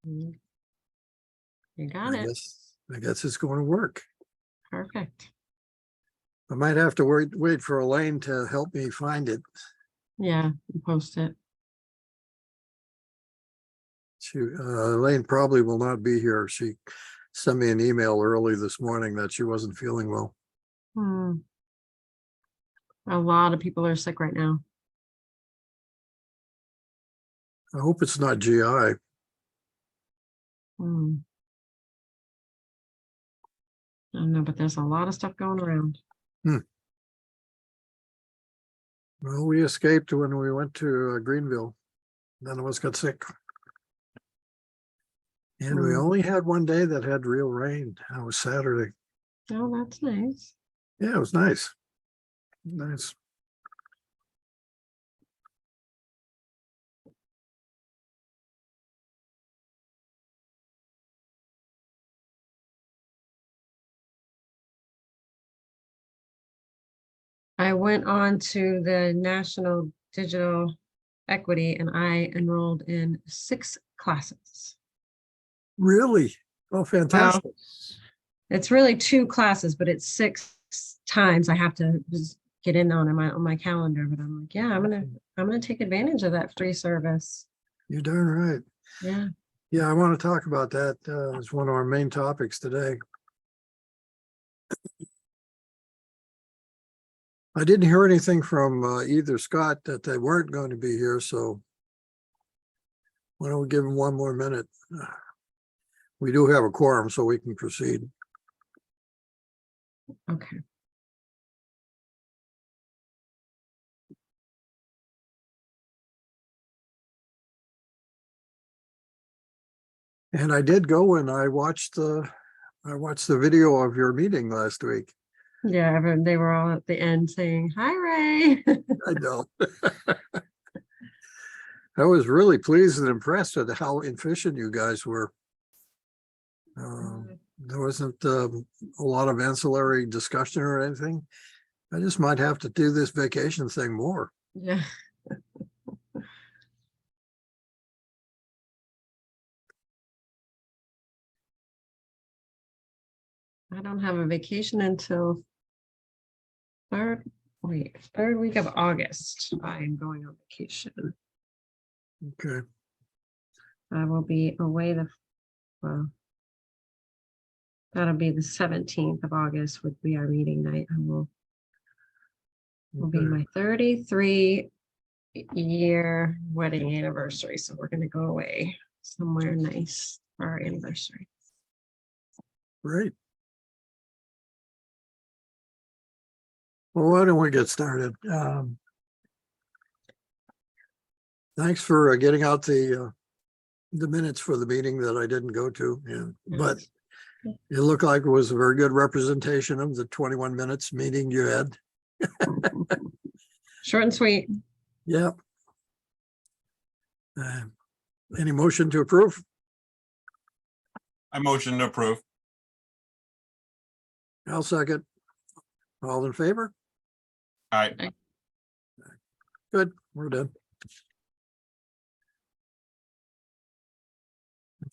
You got I it. guess it's going to work. Perfect. I might have to wait for Elaine to help me find it. Yeah, post it. Elaine probably will not be here. She sent me an email early this morning that she wasn't feeling well. A lot of people are sick right now. I hope it's not GI. I don't know, but there's a lot of stuff going around. Well, we escaped when we went to Greenville. None of us got sick. And we only had one day that had real rain. That was Saturday. Oh, that's nice. Yeah, it was nice. Nice. I went on to the National Digital Equity and I enrolled in 6 classes. Really? Oh, fantastic. It's really 2 classes, but it's 6 times I have to just get in on my calendar. But I'm like, yeah, I'm gonna take advantage of that free service. You're darn right. Yeah. Yeah, I want to talk about that as one of our main topics today. I didn't hear anything from either Scott that they weren't going to be here, so why don't we give him one more minute? We do have a quorum, so we can proceed. Okay. And I did go and I watched the video of your meeting last week. Yeah, they were all at the end saying, "Hi, Ray." I know. I was really pleased and impressed with how efficient you guys were. There wasn't a lot of ancillary discussion or anything. I just might have to do this vacation thing more. Yeah. I don't have a vacation until third week of August. I am going on vacation. Okay. I will be away that'll be the 17th of August would be our meeting night. Will be my 33-year wedding anniversary. So we're gonna go away somewhere nice for our anniversary. Great. Well, why don't we get started? Thanks for getting out the minutes for the meeting that I didn't go to. Yeah, but it looked like it was a very good representation of the 21 minutes meeting you had. Short and sweet. Yeah. Any motion to approve? I motion to approve. I'll second. All in favor? Aye. Good, we're done.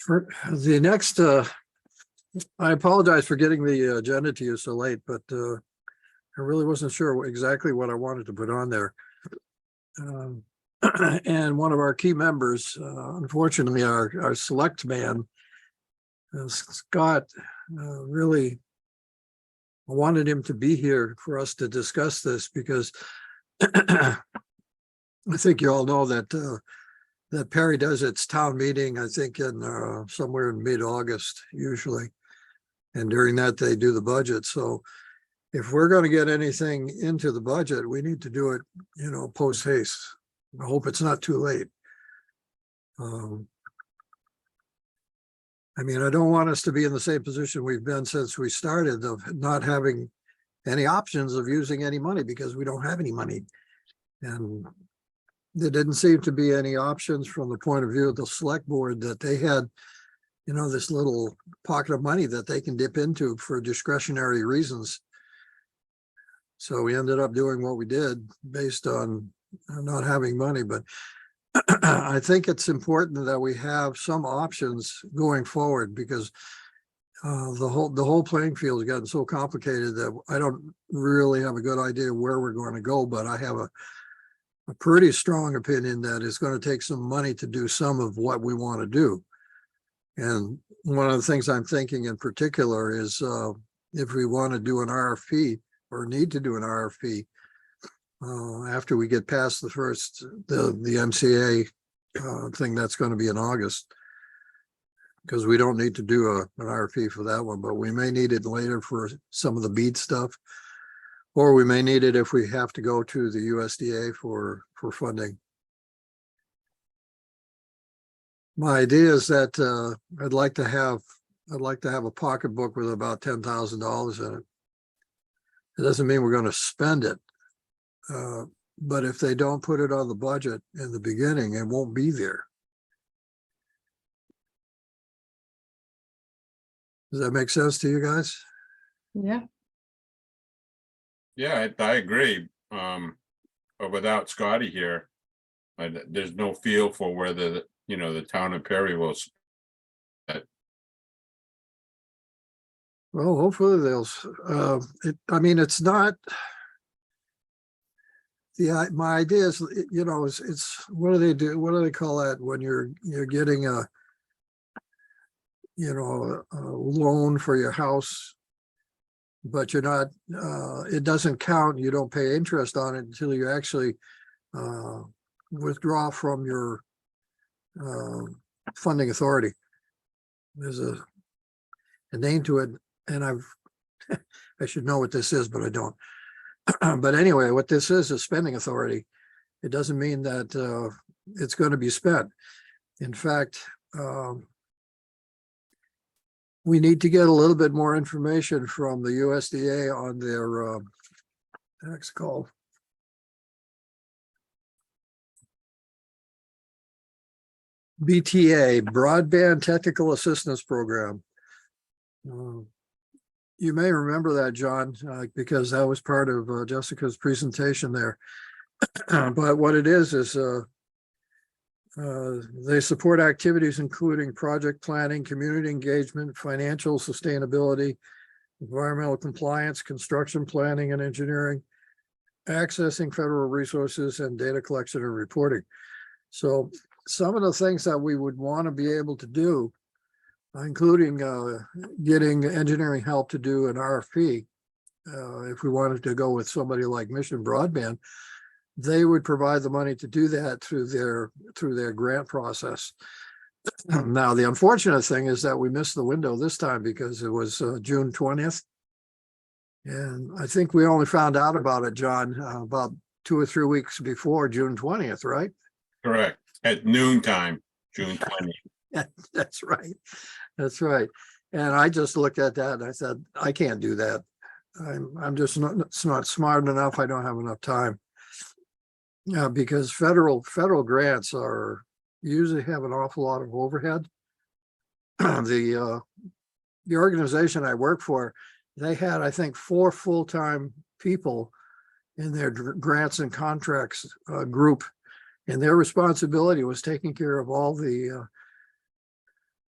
For the next, I apologize for getting the agenda to you so late, but I really wasn't sure exactly what I wanted to put on there. And one of our key members, unfortunately, our select man, Scott, really wanted him to be here for us to discuss this because I think you all know that that Perry does its town meeting, I think in somewhere in mid-August usually. And during that, they do the budget. So if we're going to get anything into the budget, we need to do it, post haste. I hope it's not too late. I mean, I don't want us to be in the same position we've been since we started of not having any options of using any money because we don't have any money. And there didn't seem to be any options from the point of view of the select board that they had, this little pocket of money that they can dip into for discretionary reasons. So we ended up doing what we did based on not having money, but I think it's important that we have some options going forward because the whole playing field has gotten so complicated that I don't really have a good idea where we're going to go, but I have a pretty strong opinion that it's going to take some money to do some of what we want to do. And one of the things I'm thinking in particular is if we want to do an RFP or need to do an RFP after we get past the MCA thing that's going to be in August, because we don't need to do an RFP for that one, but we may need it later for some of the BEAD stuff. Or we may need it if we have to go to the USDA for funding. My idea is that I'd like to have a pocketbook with about $10,000 in it. It doesn't mean we're going to spend it, but if they don't put it on the budget in the beginning, it won't be there. Does that make sense to you guys? Yeah. Yeah, I agree. But without Scotty here, there's no feel for whether, the town of Perry will. Well, hopefully they'll, it's not. My idea is, it's, what do they do? What do they call that when you're getting a loan for your house, but you're not, it doesn't count. You don't pay interest on it until you actually withdraw from your funding authority. There's a name to it, and I should know what this is, but I don't. But anyway, what this is spending authority. It doesn't mean that it's going to be spent. In fact, we need to get a little bit more information from the USDA on their tax call. BTA, Broadband Technical Assistance Program. You may remember that, John, because that was part of Jessica's presentation there. But what it is they support activities including project planning, community engagement, financial sustainability, environmental compliance, construction planning and engineering, accessing federal resources, and data collection and reporting. So some of the things that we would want to be able to do, including getting engineering help to do an RFP, if we wanted to go with somebody like Mission Broadband, they would provide the money to do that through their grant process. Now, the unfortunate thing is that we missed the window this time because it was June 20th. And I think we only found out about it, John, about 2 or 3 weeks before June 20th, right? Correct. At noontime, June 20th. That's right. That's right. And I just looked at that and I said, I can't do that. I'm just not smart enough. I don't have enough time. Yeah, because federal grants usually have an awful lot of overhead. The organization I work for, they had, I think, 4 full-time people in their grants and contracts group, and their responsibility was taking care of all the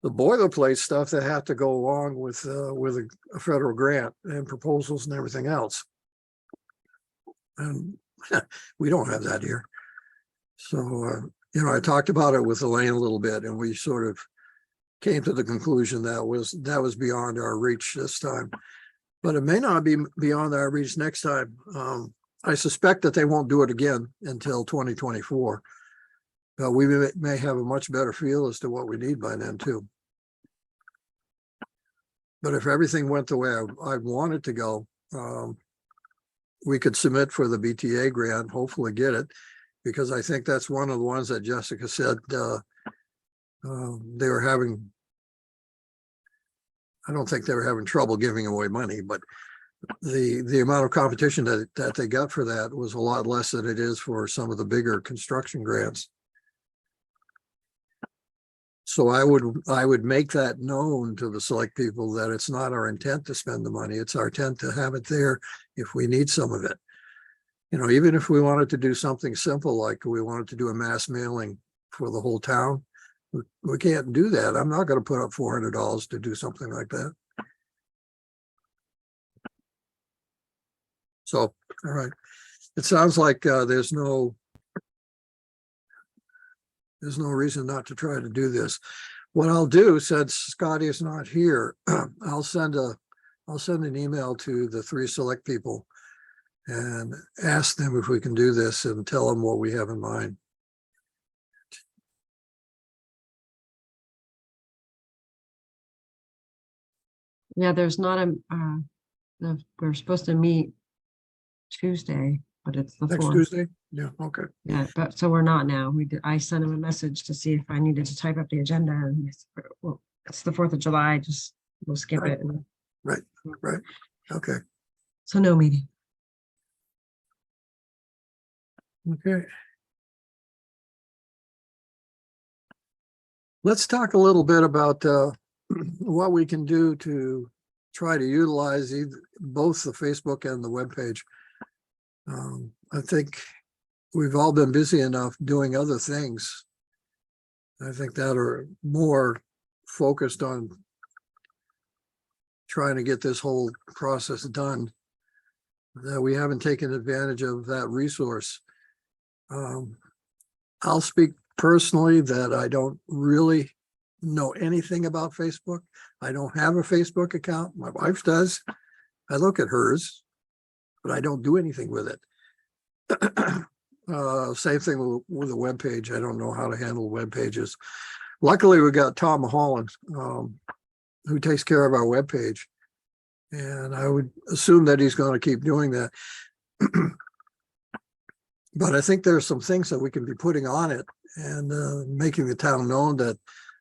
boilerplate stuff that had to go along with a federal grant and proposals and everything else. And we don't have that here. So, I talked about it with Elaine a little bit, and we sort of came to the conclusion that was beyond our reach this time. But it may not be beyond our reach next time. I suspect that they won't do it again until 2024. But we may have a much better feel as to what we need by then too. But if everything went the way I want it to go, we could submit for the BTA grant, hopefully get it, because I think that's one of the ones that Jessica said they were having. I don't think they were having trouble giving away money, but the amount of competition that they got for that was a lot less than it is for some of the bigger construction grants. So I would make that known to the select people that it's not our intent to spend the money. It's our intent to have it there if we need some of it. Even if we wanted to do something simple, like we wanted to do a mass mailing for the whole town. We can't do that. I'm not gonna put up $400 to do something like that. So, all right. It sounds like there's no reason not to try to do this. What I'll do, since Scotty is not here, I'll send an email to the 3 select people and ask them if we can do this and tell them what we have in mind. Yeah, there's not we're supposed to meet Tuesday, but it's the Next 4th. Tuesday? Yeah, okay. Yeah, but so we're not now. I sent him a message to see if I needed to type up the agenda, and he said, well, it's the 4th of July, just we'll skip Right. it. and- Right. Okay, So no meeting. okay. Let's talk a little bit about what we can do to try to utilize both the Facebook and the webpage. I think we've all been busy enough doing other things. I think that are more focused on trying to get this whole process done, that we haven't taken advantage of that resource. I'll speak personally that I don't really know anything about Facebook. I don't have a Facebook account. My wife does. I look at hers, but I don't do anything with it. Same thing with the web page. I don't know how to handle web pages. Luckily, we got Tom Holland, who takes care of our web page, and I would assume that he's going to keep doing that. But I think there's some things that we can be putting on it and making the town known that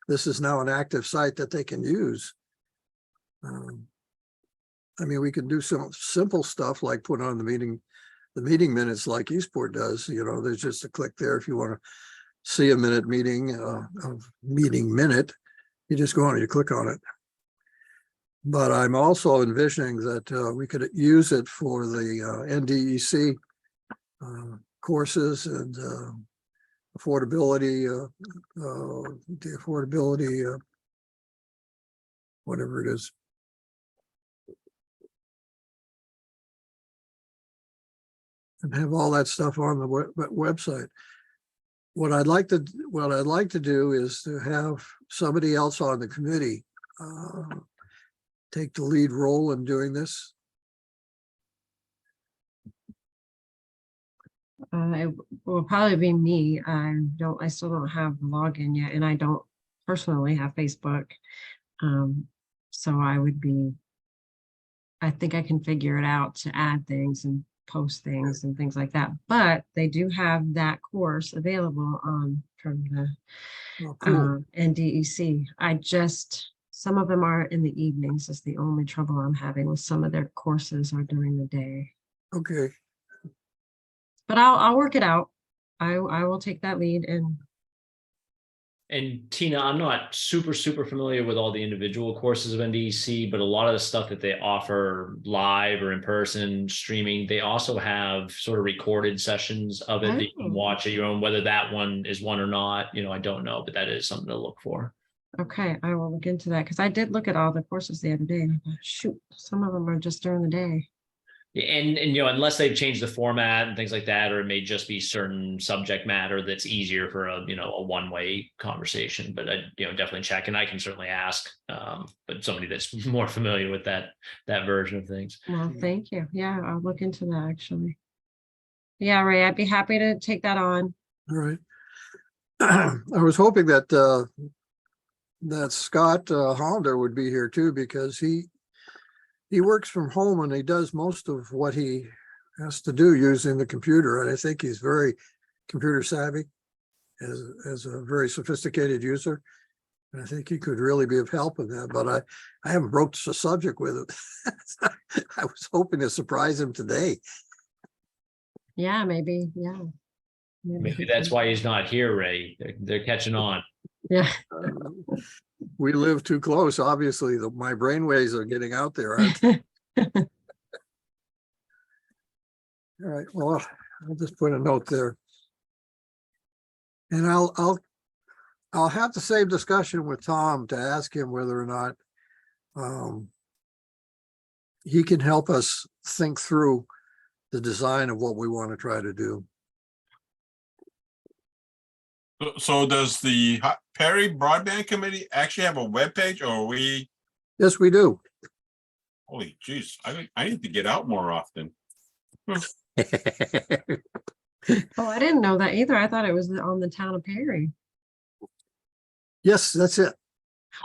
this is now an active site that they can use. I mean, we can do some simple stuff like put on the meeting minutes like Eastport does. You know, there's just a click there if you want to see a meeting minute. You just go on and you click on it. But I'm also envisioning that we could use it for the NDEC courses and affordability, the affordability, whatever it is. And have all that stuff on the website. What I'd like to do is to have somebody else on the committee take the lead role in doing this. It will probably be me. I still don't have the login yet, and I don't personally have Facebook. So I think I can figure it out to add things and post things and things like that. But they do have that course available from the Oh, cool. NDEC. Some of them are in the evenings is the only trouble I'm having with some of their courses are during the day. Okay. But I'll work it out. I will take that lead And Tina, I'm not super familiar with all the individual courses of NDEC, but a lot of the stuff that they offer live or in person streaming, they also have sort of recorded sessions of it that you can watch at your own. Whether that one is one or not, I don't know, but that is something to look for. Okay, I will look into that because I did look at all the courses the other day. And I thought, shoot, some of them are just during the day. Yeah, and unless they've changed the format and things like that, or it may just be certain subject matter that's easier for a one-way conversation. But I definitely check, and I can certainly ask, but somebody that's more familiar with that version of things. Well, thank you. Yeah, I'll look into that actually. Yeah, Ray, I'd be happy to take that on. All right. I was hoping that Scott Hollander would be here too, because he works from home and he does most of what he has to do using the computer. And I think he's very computer savvy as a very sophisticated user. And I think he could really be of help in that, but I haven't broached the subject with him. I was hoping to surprise him today. Yeah, maybe. Yeah. Maybe that's why he's not here, Ray. They're catching on. Yeah. We live too close. Obviously, my brainwaves are getting out there. Aren't they? All right. Well, I'll just put a note there, and I'll I'll have the same discussion with Tom to ask him whether or not he can help us think through the design of what we want to try to do. So does the Perry Broadband Committee actually have a webpage, or are we, Yes, we do. holy geez, I need to get out more often. Oh, I didn't know that either. I thought it was on the town of Perry. Yes, that's it.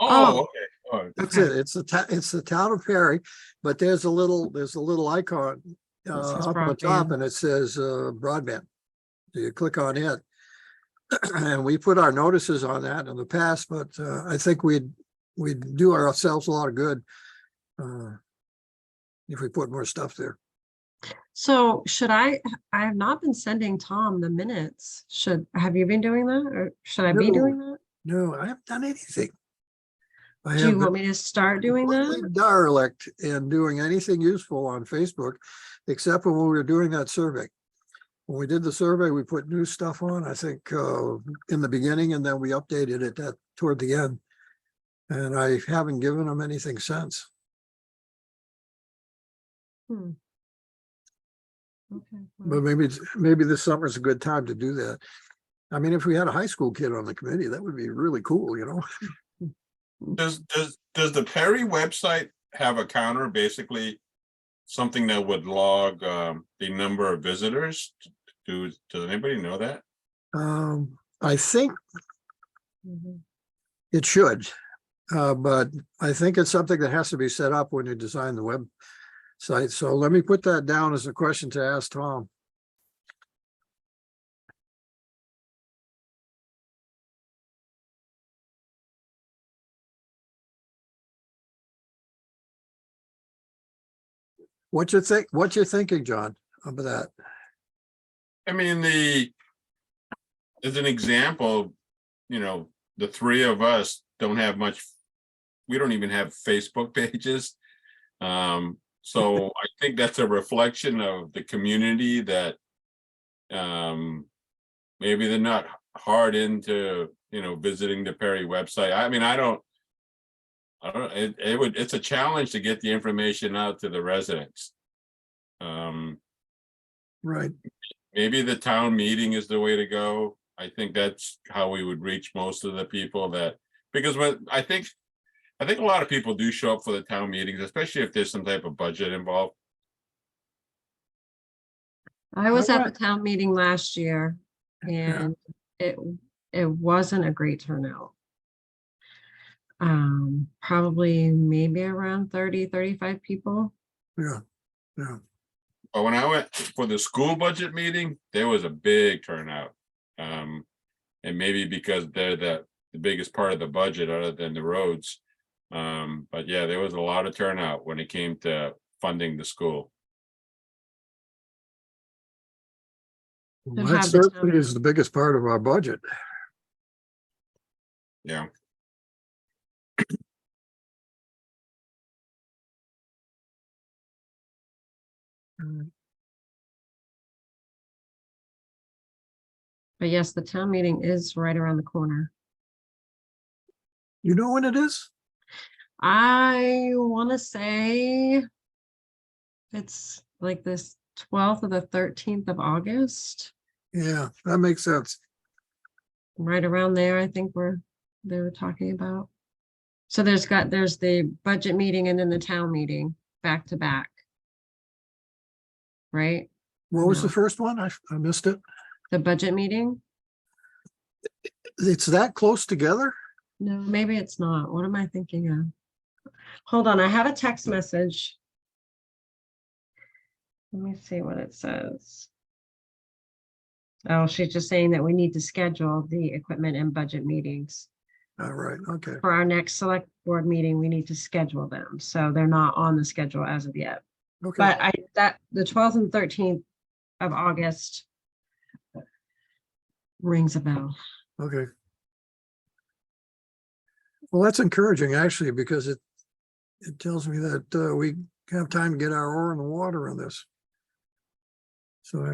Oh, okay. Oh, That's Okay. it. It's the town of Perry, but there's a little icon says up on the top broadband. and it says broadband. So you click on it. And we put our notices on that in the past, but I think we'd do ourselves a lot of good if we put more stuff there. So should I have not been sending Tom the minutes. Have you been doing that, or should I be No. doing that? No, I haven't done anything. I Do you have want been me to start doing completely that? derelict in doing anything useful on Facebook, except when we were doing that survey. When we did the survey, we put new stuff on, I think, in the beginning, and then we updated it toward the end. And I haven't given them anything since. Hmm. Okay. But well, maybe this summer is a good time to do that. I mean, if we had a high school kid on the committee, that would be really cool, you know? Does the Perry website have a counter, basically something that would log the number of visitors? Does anybody know that? I think mhm. it should, but I think it's something that has to be set up when you design the website. So let me put that down as a question to ask Tom. What you're thinking, John, about that? I mean, as an example, the three of us don't have much, we don't even have Facebook pages. So I think that's a reflection of the community that maybe they're not hard into, visiting the Perry website. I mean, it's a challenge to get the information out to the residents. Right. Maybe the town meeting is the way to go. I think that's how we would reach most of the people because I think a lot of people do show up for the town meetings, especially if there's some type of budget involved. I was All at right. the town meeting last year and it wasn't a great turnout. Probably maybe around 30-35 people. Yeah. But when I went for the school budget meeting, there was a big turnout. And maybe because they're the biggest part of the budget other than the roads. But yeah, there was a lot of turnout when it came to funding the school. Well, To that have the certainly town- is the biggest part of our budget. Yeah. But yes, the town meeting is right around the corner. You know when it is? I want to say it's like this 12th or the 13th of August, Yeah, that makes sense. right around there. I think they were talking about. So there's the budget meeting and then the town meeting back to back. Right? What was No. the first one? I missed it. The budget meeting? It's that close together? No, maybe it's not. What am I thinking of? Hold on, I have a text message. Let me see what it says. Oh, she's just saying that we need to schedule the equipment and budget meetings. All right, okay. For our next select board meeting, we need to schedule them. So they're not on the schedule as of yet. Okay, But the 12th and 13th of August rings a bell. okay. Well, that's encouraging actually, because it tells me that we have time to get our oar in the water on this. So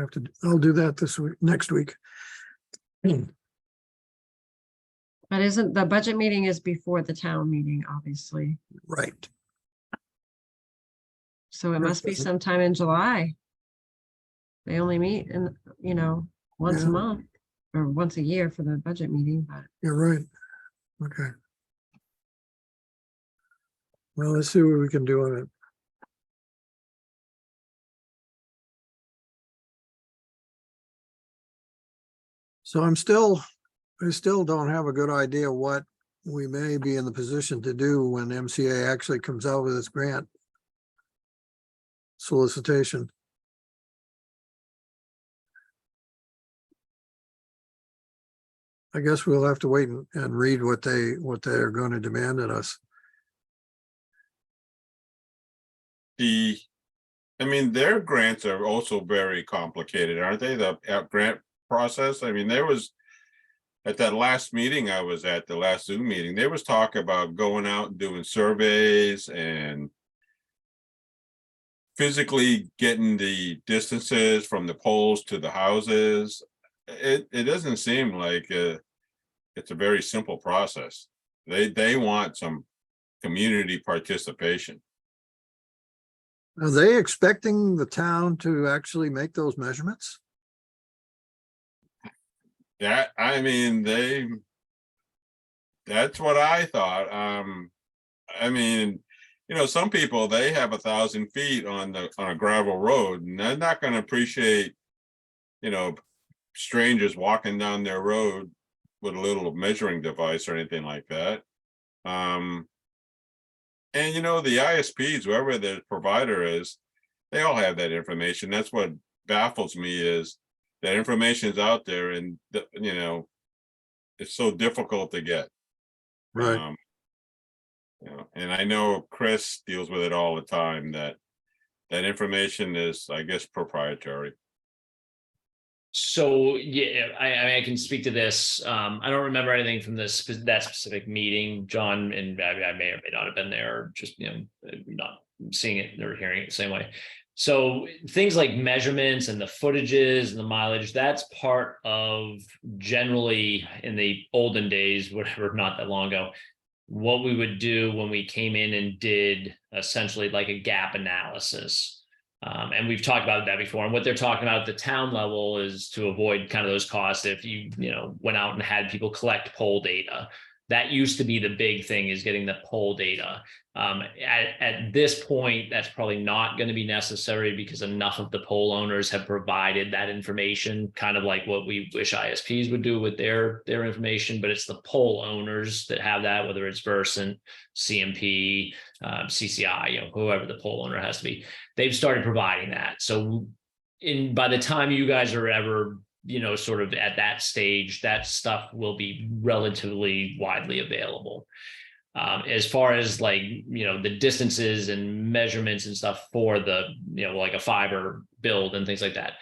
I'll do that this week, next week. But But isn't, the budget meeting is before the town meeting, obviously. Right. So it must be Yes, sometime in July. They only meet in, once a Yeah. month or once a year for the budget meeting, but You're right. Okay. Well, let's see what we can do on it. So I still don't have a good idea what we may be in the position to do when MCA actually comes out with its grant solicitation. I guess we'll have to wait and read what they're going to demand at us. I mean, their grants are also very complicated, aren't they? The grant process. I mean, there was at that last meeting I was at, the last Zoom meeting, there was talk about going out and doing surveys and physically getting the distances from the poles to the houses. It doesn't seem like it's a very simple process. They want some community participation. Are they expecting the town to actually make those measurements? That, I mean, that's what I thought. I mean, some people, they have 1,000 feet on a gravel road, and they're not going to appreciate, strangers walking down their road with a little measuring device or anything like that. And the ISPs, whoever the provider is, they all have that information. That's what baffles me, is that information is out there, and it's so difficult to get. Right. And I know Chris deals with it all the time, that information is, I guess, proprietary. So yeah, I can speak to this. I don't remember anything from that specific meeting, John, and I may or may not have been there, or just not seeing it or hearing it the same way. So things like measurements and the footages and the mileage, that's part of, generally in the olden days, whatever, not that long ago, what we would do when we came in and did essentially like a gap analysis. And we've talked about that before. And what they're talking about at the town level is to avoid kind of those costs. If you went out and had people collect poll data, that used to be the big thing, is getting the poll data. At this point, that's probably not going to be necessary, because enough of the poll owners have provided that information, kind of like what we wish ISPs would do with their information. But it's the poll owners that have that, whether it's Versant, CMP, CCI, whoever the poll owner has to be. They've started providing that. So by the time you guys are ever sort of at that stage, that stuff will be relatively widely available. As far as like, the distances and measurements and stuff for the, like a fiber build and things like that,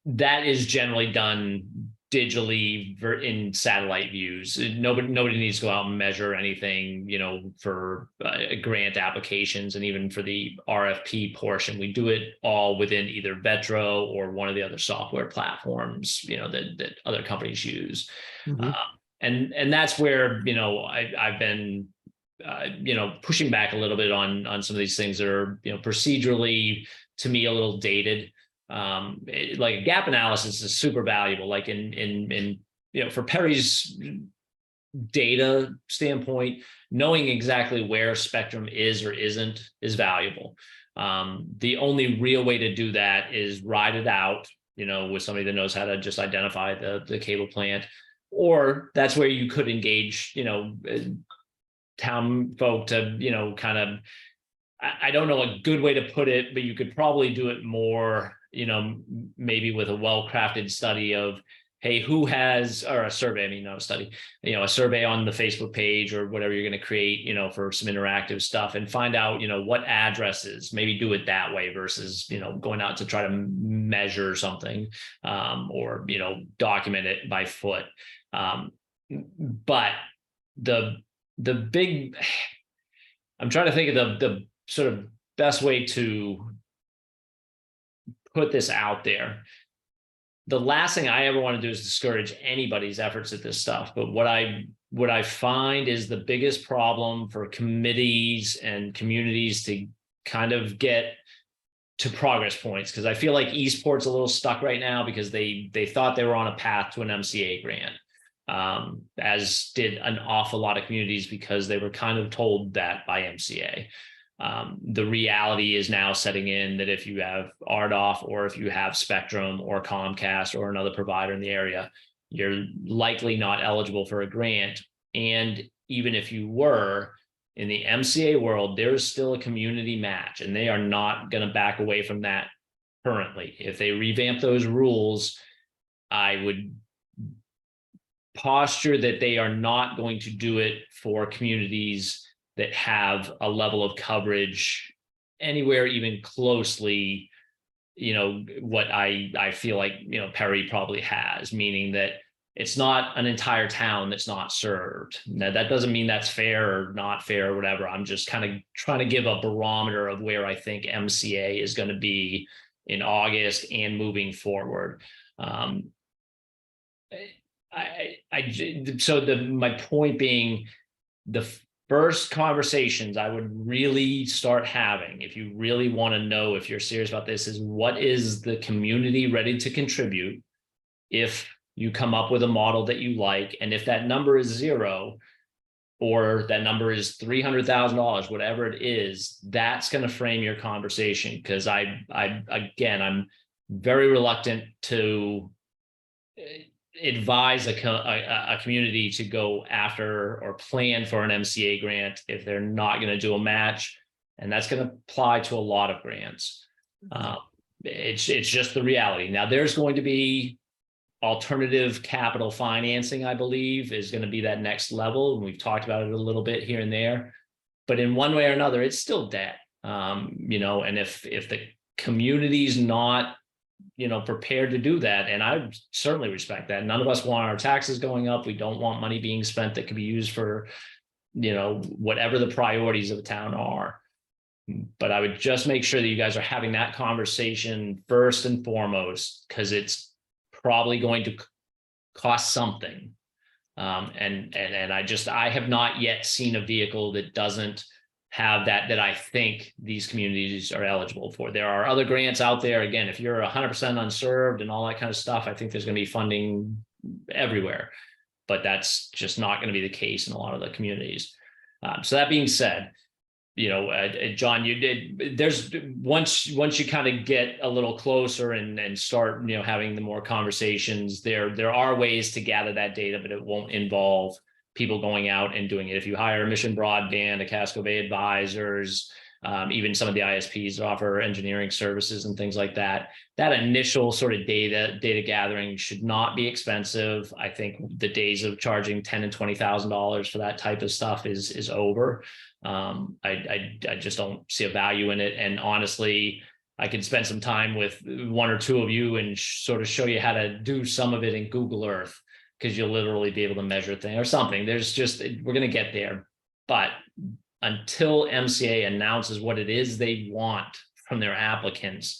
that is generally done digitally in satellite views. Nobody needs to go out and measure anything, for grant applications, and even for the RFP portion, we do it all within either Vetro or one of the other software platforms, that other companies use. Mhm. And that's where, I've been, pushing back a little bit on some of these things that are, procedurally, to me, a little dated. Like a gap analysis is super valuable. Like in for Perry's data standpoint, knowing exactly where spectrum is or isn't is valuable. The only real way to do that is ride it out, with somebody that knows how to just identify the cable plant. Or that's where you could engage, town folk to, kind of, I don't know a good way to put it, but you could probably do it more, maybe with a well-crafted study of, hey, who has, or a survey, I mean, not a study, a survey on the Facebook page or whatever you're going to create, for some interactive stuff, and find out, what addresses, maybe do it that way versus, going out to try to measure something, or, document it by foot. But the big, I'm trying to think of the sort of best way to put this out there. The last thing I ever want to do is discourage anybody's efforts at this stuff. But what I what I find is the biggest problem for committees and communities to kind of get to progress points, because I feel like Eastport's a little stuck right now because they thought they were on a path to an MCA grant, as did an awful lot of communities because they were kind of told that by MCA. The reality is now setting in that if you have RDOF or if you have Spectrum or Comcast or another provider in the area, you're likely not eligible for a grant. And even if you were, in the MCA world, there is still a community match, and they are not going to back away from that currently. If they revamp those rules, I would posture that they are not going to do it for communities that have a level of coverage anywhere even closely, what I feel like, Perry probably has, meaning that it's not an entire town that's not served. Now, that doesn't mean that's fair or not fair or whatever. I'm just kind of trying to give a barometer of where I think MCA is going to be in August and moving forward. My point being, the first conversations I would really start having, if you really want to know if you're serious about this, is what is the community ready to contribute if you come up with a model that you like, and if that number is 0 or that number is $300,000, whatever it is, that's going to frame your conversation. Because I'm very reluctant to advise a community to go after or plan for an MCA grant if they're not going to do a match, and that's going to apply to a lot of grants. It's just the reality. Now, there's going to be alternative capital financing, I believe, is going to be that next level. And we've talked about it a little bit here and there, but in one way or another, it's still debt. And if the community's not, prepared to do that, and I certainly respect that. None of us want our taxes going up. We don't want money being spent that could be used for, whatever the priorities of the town are. But I would just make sure that you guys are having that conversation first and foremost, because it's probably going to cost something. And I have not yet seen a vehicle that doesn't have that I think these communities are eligible for. There are other grants out there. Again, if you're 100% unserved and all that kind of stuff, I think there's going to be funding everywhere, but that's just not going to be the case in a lot of the communities. So that being said, John, there's once you kind of get a little closer and start, having the more conversations, there are ways to gather that data, but it won't involve people going out and doing it. If you hire Mission Broadband, a Casco Bay Advisors, even some of the ISPs that offer engineering services and things like that, that initial sort of data gathering should not be expensive. I think the days of charging $10,000 and $20,000 for that type of stuff is over. I just don't see a value in it. And honestly, I could spend some time with one or two of you and sort of show you how to do some of it in Google Earth, because you'll literally be able to measure things or something. We're going to get there. But until MCA announces what it is they want from their applicants,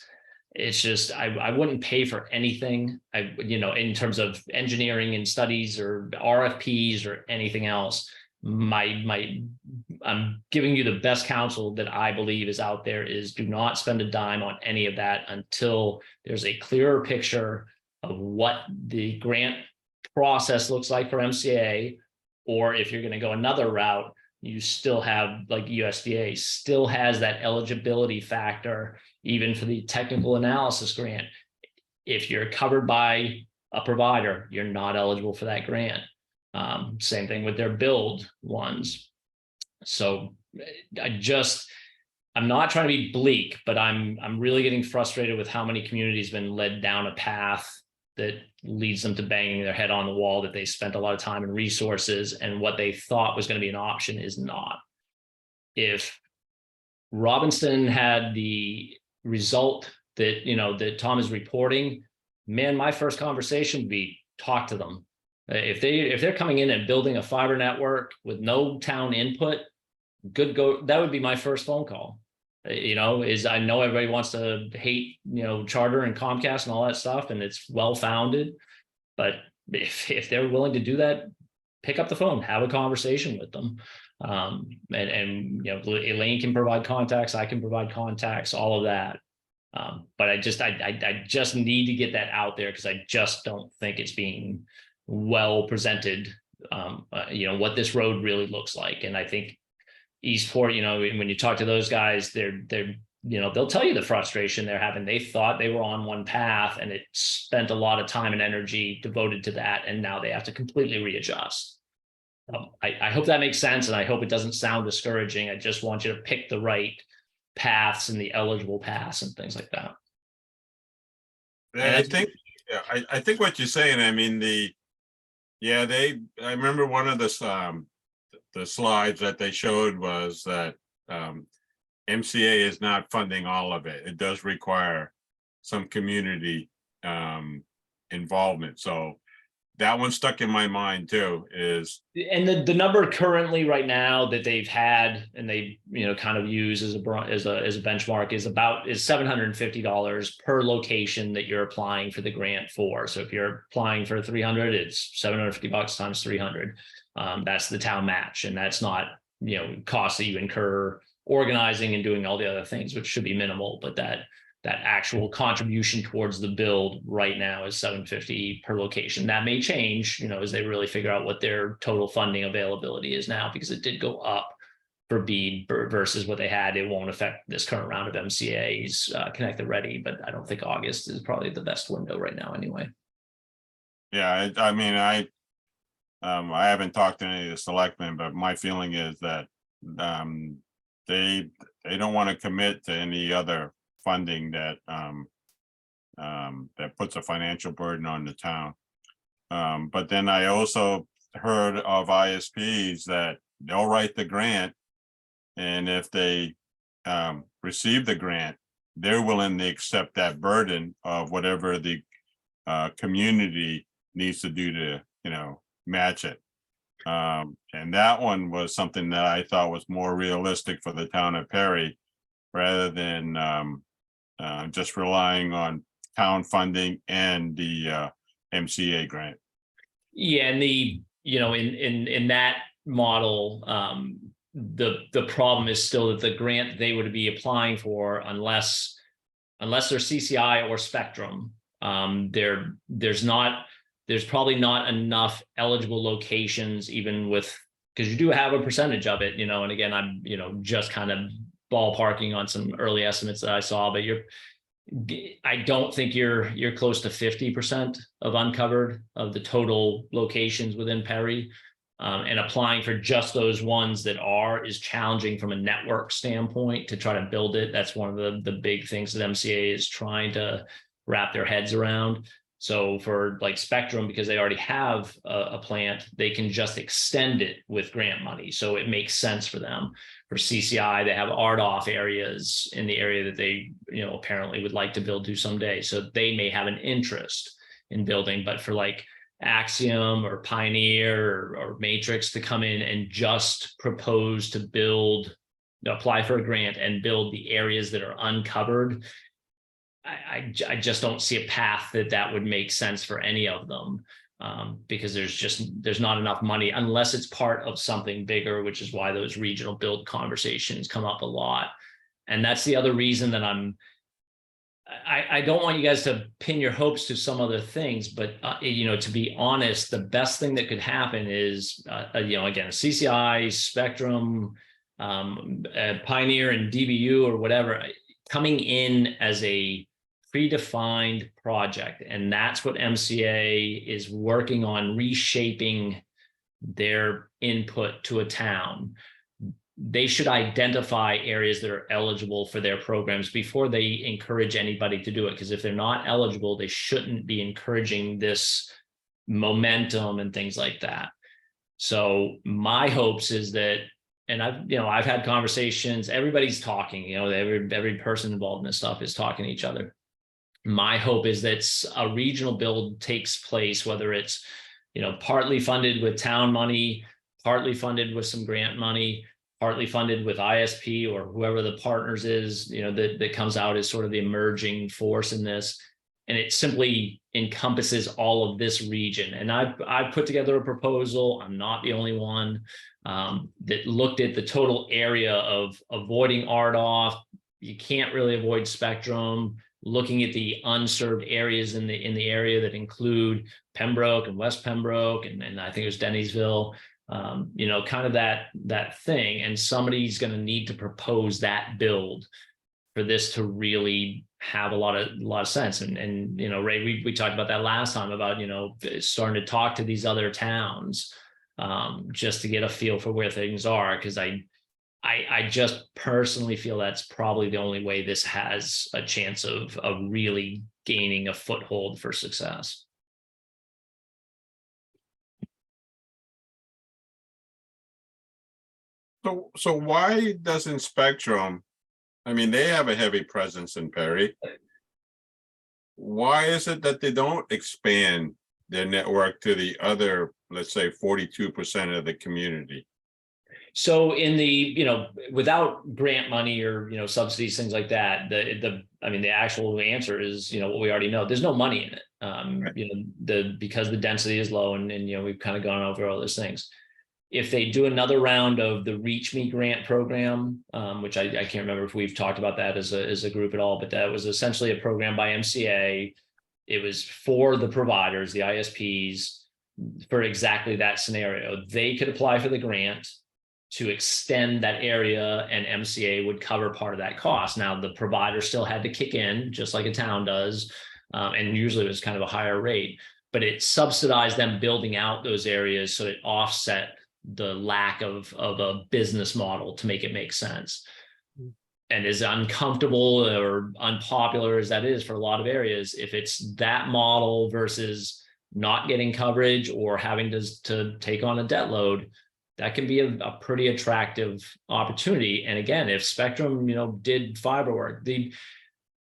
it's just, I wouldn't pay for anything, in terms of engineering and studies or RFPs or anything else. I'm giving you the best counsel that I believe is out there is do not spend a dime on any of that until there's a clearer picture of what the grant process looks like for MCA, or if you're going to go another route, you still have, like USDA still has that eligibility factor, even for the technical analysis grant. If you're covered by a provider, you're not eligible for that grant. Same thing with their build ones. So I'm not trying to be bleak, but I'm really getting frustrated with how many communities have been led down a path that leads them to banging their head on the wall that they spent a lot of time and resources, and what they thought was going to be an option is not. If Robinson had the result that, that Tom is reporting, man, my first conversation would be talk to them. If they're coming in and building a fiber network with no town input, that would be my first phone call. I know everybody wants to hate, Charter and Comcast and all that stuff, and it's well-founded, but if they're willing to do that, pick up the phone, have a conversation with them. And you know, Elaine can provide contacts, I can provide contacts, all of that. But I just need to get that out there, because I just don't think it's being well presented. You know, what this road really looks like. And I think Eastport, you know, when you talk to those guys, they're you know, they'll tell you the frustration they're having. They thought they were on one path, and it spent a lot of time and energy devoted to that, and now they have to completely readjust. I hope that makes sense, and I hope it doesn't sound discouraging. I just want you to pick the right paths and the eligible paths and things like that. Yeah, I think what you're saying, I mean, I remember one of the slides that they showed was that MCA is not funding all of it. It does require some community involvement. So that one stuck in my mind too, is. And the number currently right now that they've had, and they, you know, kind of use as a benchmark, is $750 per location that you're applying for the grant for. So if you're applying for 300, it's $750 times 300. That's the town match, and that's not, you know, costs that you incur organizing and doing all the other things, which should be minimal, but that actual contribution towards the build right now is $750 per location. That may change, you know, as they really figure out what their total funding availability is now, because it did go up for BEAD versus what they had. It won't affect this current round of MCA's Connect the Ready, but I don't think August is probably the best window right now anyway. Yeah, I mean, I haven't talked to any of the selectmen, but my feeling is that they don't want to commit to any other funding that that puts a financial burden on the town. But then I also heard of ISPs that they'll write the grant, and if they receive the grant, they're willing to accept that burden of whatever the community needs to do to, you know, match it. And that one was something that I thought was more realistic for the town of Perry, rather than just relying on town funding and the MCA grant. Yeah, and you know, in that model, the problem is still that the grant they would be applying for, unless they're CCI or Spectrum, there's probably not enough eligible locations, even with, because you do have a percentage of it, you know, and again, I'm, you know, just kind of ballparking on some early estimates that I saw, but I don't think you're close to 50% of uncovered of the total locations within Perry. And applying for just those ones that is challenging from a network standpoint to try to build it. That's one of the big things that MCA is trying to wrap their heads around. So for like Spectrum, because they already have a plant, they can just extend it with grant money. So it makes sense for them. For CCI, they have RDOF areas in the area that they, you know, apparently would like to build to someday. So they may have an interest in building, but for like Axiom or Pioneer or Matrix to come in and just propose to build, apply for a grant and build the areas that are uncovered, I just don't see a path that would make sense for any of them, because there's not enough money unless it's part of something bigger, which is why those regional build conversations come up a lot. And that's the other reason that I don't want you guys to pin your hopes to some other things, but you know, to be honest, the best thing that could happen is you know, again, CCI, Spectrum, Pioneer, and DBU or whatever coming in as a predefined project. And that's what MCA is working on, reshaping their input to a town. They should identify areas that are eligible for their programs before they encourage anybody to do it. Because if they're not eligible, they shouldn't be encouraging this momentum and things like that. So my hopes is that, and I've had conversations, everybody's talking, you know, every person involved in this stuff is talking to each other. My hope is that a regional build takes place, whether it's, you know, partly funded with town money, partly funded with some grant money, partly funded with ISP or whoever the partners is, you know, that comes out as sort of the emerging force in this. and it simply encompasses all of this region. And I've put together a proposal. I'm not the only one that looked at the total area of avoiding RDOF. You can't really avoid Spectrum. Looking at the unserved areas in the area that include Pembroke and West Pembroke, and I think it was Dennisville. You know, kind of that thing. And somebody's going to need to propose that build for this to really have a lot of sense. And you know, Ray, we talked about that last time about, you know, starting to talk to these other towns just to get a feel for where things are, because I just personally feel that's probably the only way this has a chance of really gaining a foothold for success. So why doesn't Spectrum, I mean, they have a heavy presence in Perry. Why is it that they don't expand their network to the other, let's say 42% of the community? So in the, you know, without grant money or, you know, subsidies, things like that, I mean, the actual answer is, you know, what we already know. There's no money in it. Right. You know, because the density is low, and you know, we've kind of gone over all those things. If they do another round of the Reach Me grant program, which I can't remember if we've talked about that as a group at all, but that was essentially a program by MCA. It was for the providers, the ISPs, for exactly that scenario. They could apply for the grant to extend that area, and MCA would cover part of that cost. Now, the provider still had to kick in, just like a town does, and usually it was kind of a higher rate, but it subsidized them building out those areas, so it offset the lack of a business model to make it make sense. And as uncomfortable or unpopular as that is for a lot of areas, if it's that model versus not getting coverage or having to take on a debt load, that can be a pretty attractive opportunity. And again, if Spectrum, you know, did fiber work,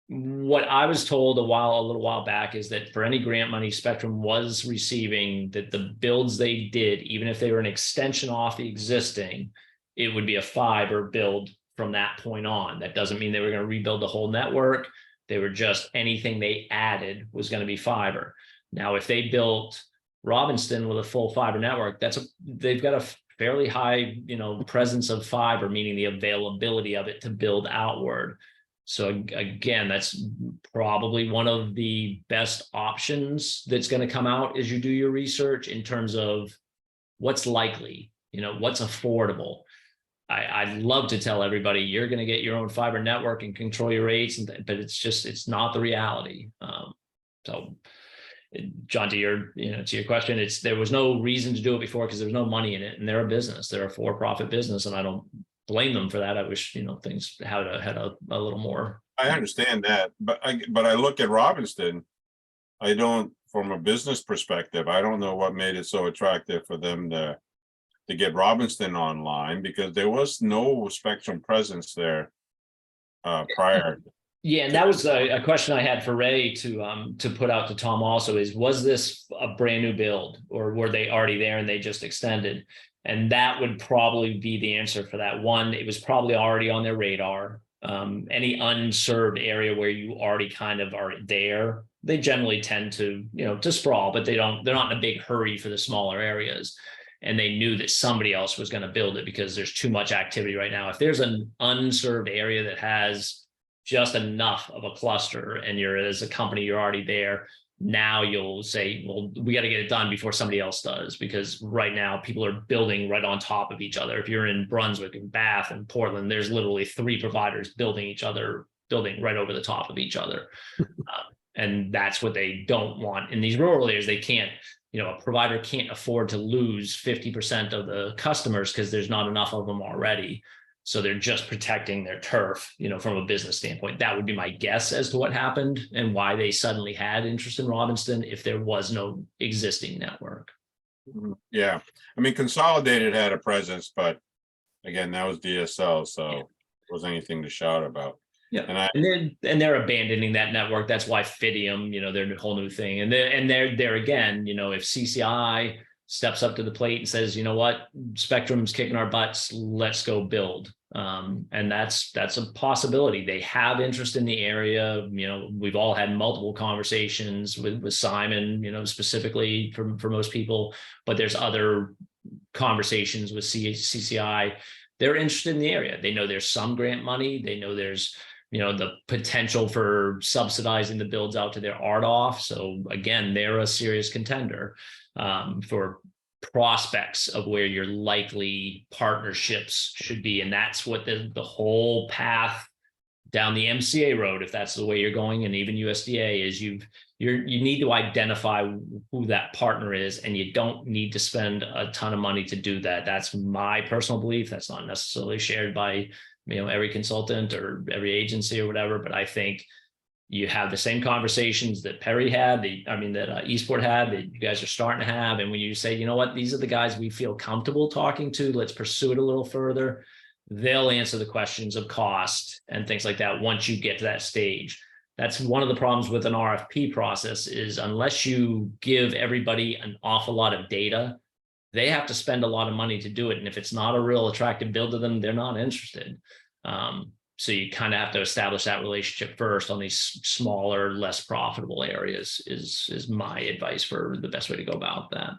what I was told a little while back is that for any grant money Spectrum was receiving, that the builds they did, even if they were an extension off the existing, it would be a fiber build from that point on. That doesn't mean they were going to rebuild the whole network. They were just, anything they added was going to be fiber. Now, if they built Robbinston with a full fiber network, they've got a fairly high, you know, presence of fiber, meaning the availability of it to build outward. So again, that's probably one of the best options that's going to come out as you do your research in terms of what's likely, you know, what's affordable. I'd love to tell everybody you're going to get your own fiber network and control your rates, but it's not the reality. So John, to your question, there was no reason to do it before because there was no money in it, and they're a business, they're a for-profit business, and I don't blame them for that. I wish, you know, things had a little more. I understand that, but I look at Robbinston. I don't, from a business perspective, I don't know what made it so attractive for them to get Robbinston online, because there was no Spectrum presence there prior. Yeah, and that was a question I had for Ray to put out to Tom also, is, was this a brand new build, or were they already there and they just extended? And that would probably be the answer for that one. It was probably already on their radar. Any unserved area where you already kind of are there, they generally tend to, you know, to sprawl, but they're not in a big hurry for the smaller areas. And they knew that somebody else was going to build it because there's too much activity right now. If there's an unserved area that has just enough of a cluster, and you're, as a company, you're already there, now you'll say, well, we got to get it done before somebody else does, because right now people are building right on top of each other. If you're in Brunswick and Bath and Portland, there's literally 3 providers building right over the top of each other. And that's what they don't want in these rural areas. They can't, you know, a provider can't afford to lose 50% of the customers because there's not enough of them already. So they're just protecting their turf, you know, from a business standpoint. That would be my guess as to what happened and why they suddenly had interest in Robbinston if there was no existing network. Yeah, I mean, Consolidated had a presence, but again, that was DSL, so it wasn't anything to shout about. Yeah, and they're abandoning that network. That's why Fidium, you know, they're a whole new thing. And they're again, you know, if CCI steps up to the plate and says, you know what, Spectrum's kicking our butts, let's go build. And that's a possibility. They have interest in the area. You know, we've all had multiple conversations with Simon, you know, specifically for most people, but there's other conversations with CCI. They're interested in the area. They know there's some grant money. They know there's, you know, the potential for subsidizing the builds out to their RDOF. So again, they're a serious contender for prospects of where your likely partnerships should be. And that's what the whole path down the MCA road, if that's the way you're going, and even USDA, is you need to identify who that partner is, and you don't need to spend a ton of money to do that. That's my personal belief. That's not necessarily shared by, you know, every consultant or every agency or whatever, but I think you have the same conversations that Perry had, that Eastport had, that you guys are starting to have. And when you say, you know what, these are the guys we feel comfortable talking to, let's pursue it a little further, they'll answer the questions of cost and things like that once you get to that stage. That's one of the problems with an RFP process, is unless you give everybody an awful lot of data, they have to spend a lot of money to do it. And if it's not a real attractive build to them, they're not interested. So you kind of have to establish that relationship first on these smaller, less profitable areas is my advice for the best way to go about that.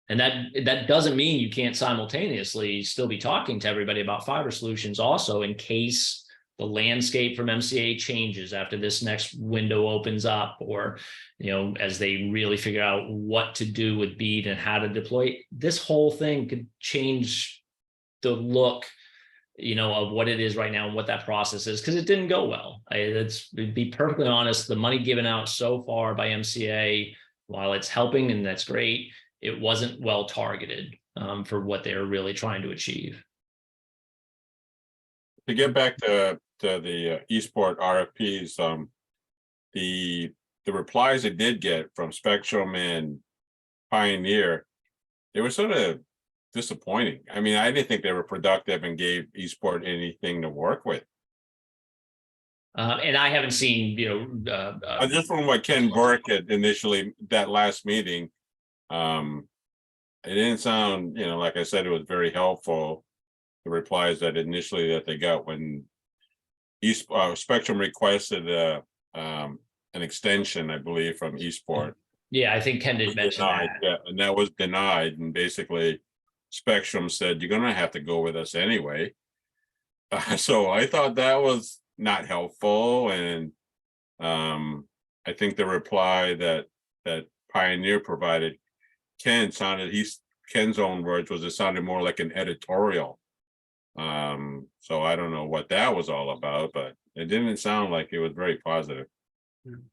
And that doesn't mean you can't simultaneously still be talking to everybody about fiber solutions also, in case the landscape from MCA changes after this next window opens up, or, you know, as they really figure out what to do with BEAD and how to deploy it. This whole thing could change the look, you know, of what it is right now and what that process is, because it didn't go well. To be perfectly honest, the money given out so far by MCA, while it's helping and that's great, it wasn't well targeted for what they're really trying to achieve. To get back to the Eastport RFPs, the replies it did get from Spectrum and Pioneer, they were sort of disappointing. I mean, I didn't think they were productive and gave Eastport anything to work with. And I haven't seen, you know, just from what Ken Burke had initially, that last meeting, it didn't sound, you know, like I said, it was very helpful. The replies that initially that they got when Spectrum requested an extension, I believe, from Eastport. Yeah, I think Ken did mention that. Yeah, and that was denied. And basically, Spectrum said, you're going to have to go with us anyway. So I thought that was not helpful. And I think the reply that Pioneer provided, Ken sounded, Ken's own words was, it sounded more like an editorial. So I don't know what that was all about, but it didn't sound like it was very positive.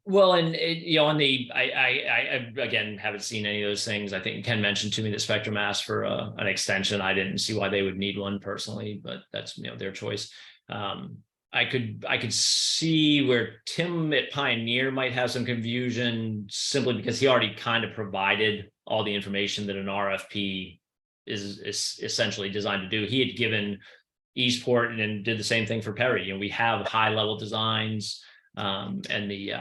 Well, and you know, on the, I again haven't seen any of those things. I think Ken mentioned to me that Spectrum asked for an extension. I didn't see why they would need one personally, but that's, you know, their choice. I could see where Tim at Pioneer might have some confusion, simply because he already kind of provided all the information that an RFP is essentially designed to do. He had given Eastport and then did the same thing for Perry. You know, we have high level designs and the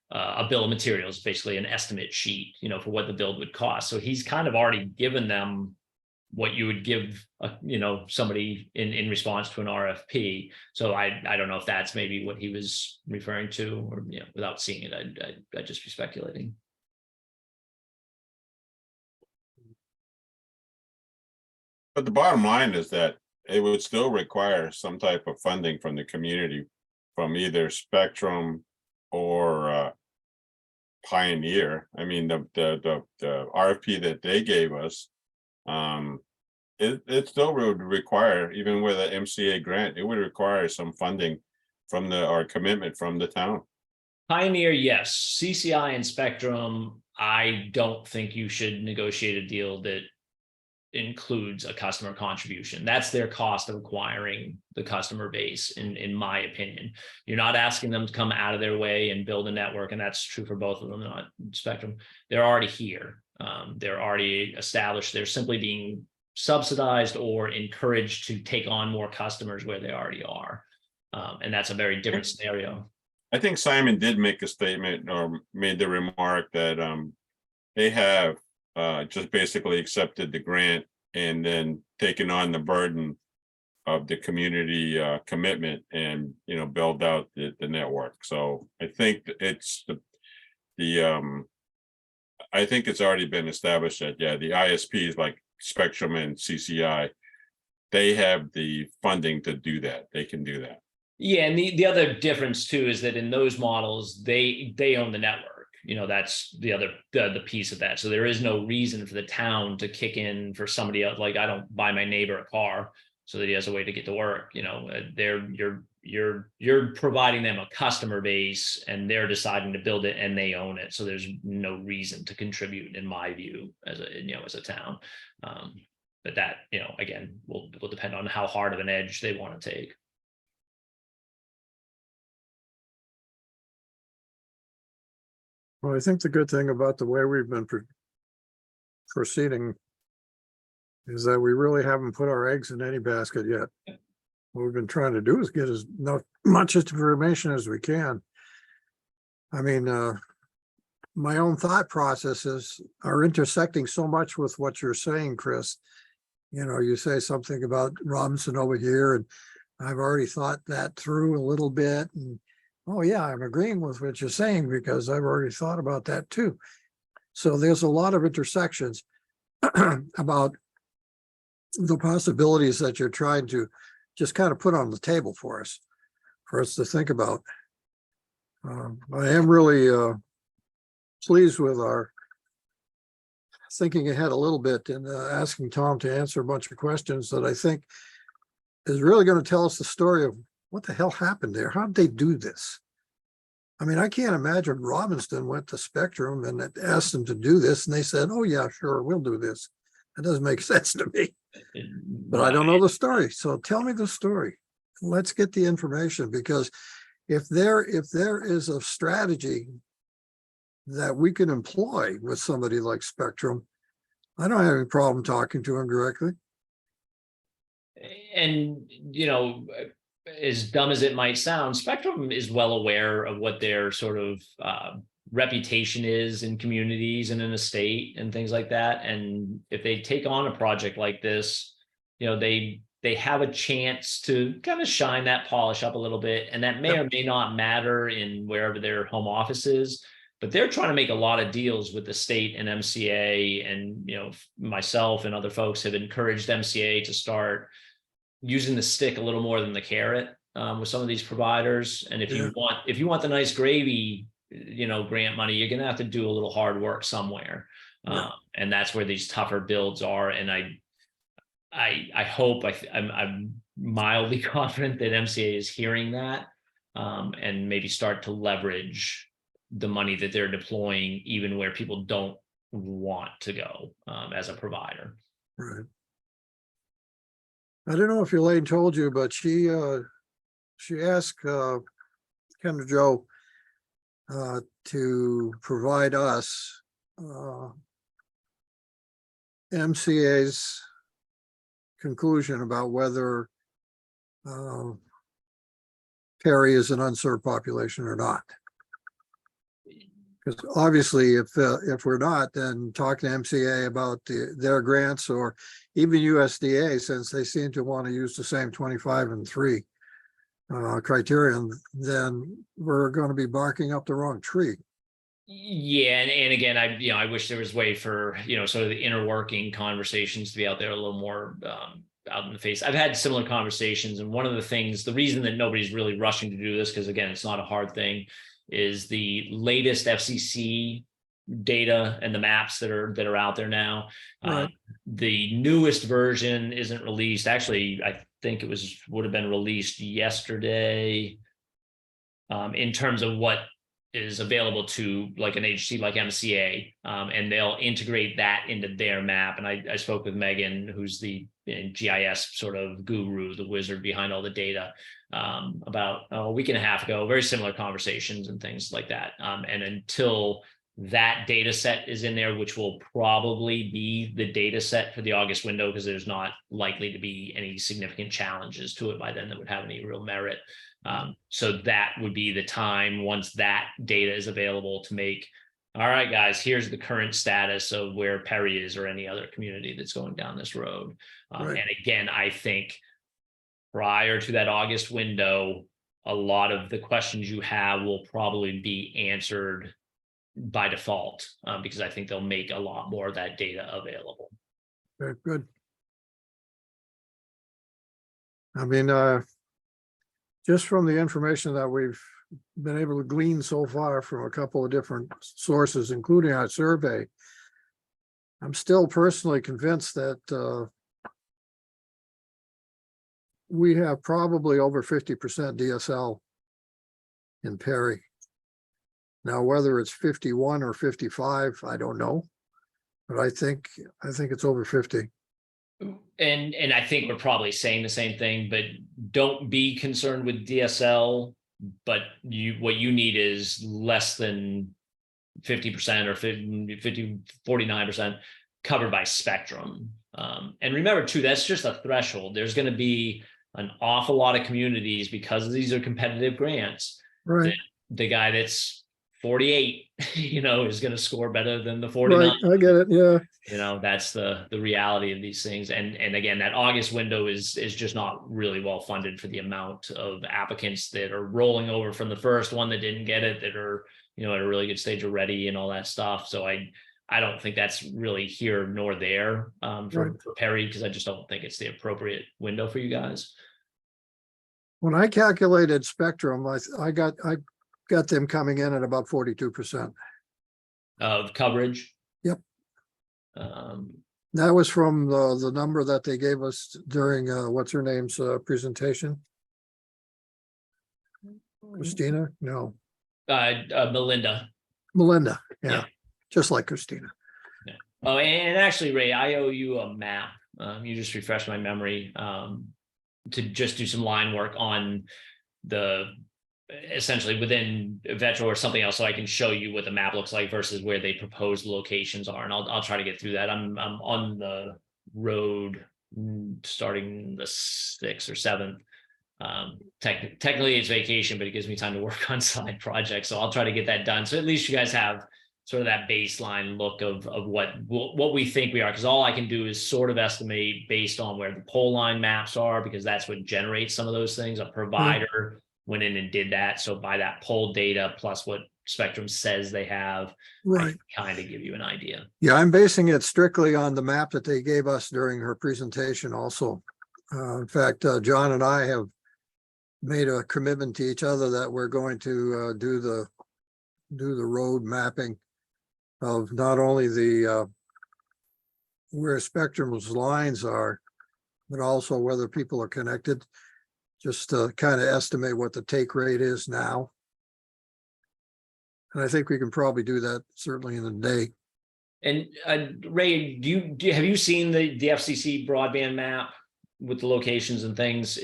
a bill of materials, basically an estimate sheet, you know, for what the build would cost. So he's kind of already given them what you would give, you know, somebody in response to an RFP. So I don't know if that's maybe what he was referring to, or, you know, without seeing it, I'd just be speculating. But the bottom line is that it would still require some type of funding from the community, from either Spectrum or Pioneer. I mean, the RFP that they gave us, it still would require, even with an MCA grant, it would require some funding from or commitment from the town. Pioneer, yes. CCI and Spectrum, I don't think you should negotiate a deal that includes a customer contribution. That's their cost of acquiring the customer base, in my opinion. You're not asking them to come out of their way and build a network, and that's true for both of them, not Spectrum. They're already here. They're already established. They're simply being subsidized or encouraged to take on more customers where they already are. And that's a very different scenario. I think Simon did make a statement, or made the remark that they have just basically accepted the grant and then taken on the burden of the community commitment and, build out the network. So I think that it's I think it's already been established that, yeah, the ISPs like Spectrum and CCI, they have the funding to do that. They can do that. Yeah, and the other difference too is that in those models, they own the network. That's the other the piece of that. So there is no reason for the town to kick in for somebody else. Like, I don't buy my neighbor a car so that he has a way to get to work. You're providing them a customer base, and they're deciding to build it, and they own it. So there's no reason to contribute, in my view, as a town. But that, again, will depend on how hard of an edge they want to take. Well, I think the good thing about the way we've been proceeding is that we really haven't put our eggs in any basket yet. What we've been trying to do is get as much information as we can. I mean, my own thought processes are intersecting so much with what you're saying, Chris. You say something about Robinson over here, and I've already thought that through a little bit. And oh yeah, I'm agreeing with what you're saying because I've already thought about that too. So there's a lot of intersections about the possibilities that you're trying to just kind of put on the table for us to think about. I am really pleased with our thinking ahead a little bit and asking Tom to answer a bunch of questions that I think is really going to tell us the story of what the hell happened there. How did they do this? I mean, I can't imagine Robinson went to Spectrum and asked them to do this, and they said, "Oh yeah, sure, we'll do this." That doesn't make sense to me. But I don't know the story. So tell me the story. Let's get the information, because if there is a strategy that we can employ with somebody like Spectrum, I don't have any problem talking to him directly. And, as dumb as it might sound, Spectrum is well aware of what their sort of reputation is in communities and in a state and things like that. And if they take on a project like this, they have a chance to kind of shine that polish up a little bit. And that may or may not matter in wherever their home office is, but they're trying to make a lot of deals with the state and MCA. And, myself and other folks have encouraged MCA to start using the stick a little more than the carrot with some of these providers. And if you want the nice gravy, grant money, you're going to have to do a little hard work somewhere. And that's where these tougher builds are. And I hope I'm mildly confident that MCA is hearing that and maybe start to leverage the money that they're deploying, even where people don't want to go as a provider. Right. I don't know if Elaine told you, but she asked Ken Joe to provide us MCA's conclusion about whether Perry is an unserved population or not. Because obviously, if we're not, then talk to MCA about their grants, or even USDA, since they seem to want to use the same 25 and 3 criterion, then we're going to be barking up the wrong tree. Yeah, and again, I wish there was a way for sort of the inner working conversations to be out there a little more out in the face. I've had similar conversations, and one of the reason that nobody's really rushing to do this, because again, it's not a hard thing, is the latest FCC data and the maps that are out there now. Right. The newest version isn't released. Actually, I think it would have been released yesterday in terms of what is available to like an agency like MCA, and they'll integrate that into their map. And I spoke with Megan, who's the GIS sort of guru, the wizard behind all the data, about a week and a half ago. Very similar conversations and things like that. And until that data set is in there, which will probably be the data set for the August window, because there's not likely to be any significant challenges to it by then that would have any real merit. So that would be the time, once that data is available, to make all right, guys, here's the current status of where Perry is or any other community that's going down this road. Right. And again, I think prior to that August window, a lot of the questions you have will probably be answered by default, because I think they'll make a lot more of that data available. Very good. I mean, just from the information that we've been able to glean so far from a couple of different sources, including our survey, I'm still personally convinced that we have probably over 50% DSL in Perry. Now, whether it's 51 or 55, I don't know, but I think it's over 50. And I think we're probably saying the same thing, but don't be concerned with DSL, but what you need is less than 50% or 49% covered by Spectrum. And remember too, that's just a threshold. There's going to be an awful lot of communities, because these are competitive grants. Right. The guy that's 48, is going to score better than the 49. Right, I get it. Yeah. That's the reality of these things. And again, that August window is just not really well funded for the amount of applicants that are rolling over from the first one that didn't get it, that are, at a really good stage already and all that stuff. So I don't think that's really here nor there for Perry, because I just don't think it's the appropriate window for you guys. When I calculated Spectrum, I got them coming in at about 42%. Of coverage. Yep. Um, That was from the number that they gave us during what's her name's presentation? Christina? No, Melinda. Melinda. Yeah, Yeah. just like Christina. Oh, and actually, Ray, I owe you a map. You just refreshed my memory to just do some line work on essentially within Vetro or something else, so I can show you what the map looks like versus where they proposed locations are. And I'll try to get through that. I'm on the road starting the 6th or 7th. Technically it's vacation, but it gives me time to work on side projects. So I'll try to get that done. So at least you guys have sort of that baseline look of what we think we are, because all I can do is sort of estimate based on where the pole line maps are, because that's what generates some of those things. A provider went in and did that. So by that poll data plus what Spectrum says they have, Right. I kind of give you an idea. Yeah, I'm basing it strictly on the map that they gave us during her presentation also. In fact, John and I have made a commitment to each other that we're going to do the road mapping of not only the where Spectrum's lines are, but also whether people are connected, just to kind of estimate what the take rate is now. And I think we can probably do that certainly in a day. And Ray, have you seen the FCC broadband map with the locations and things?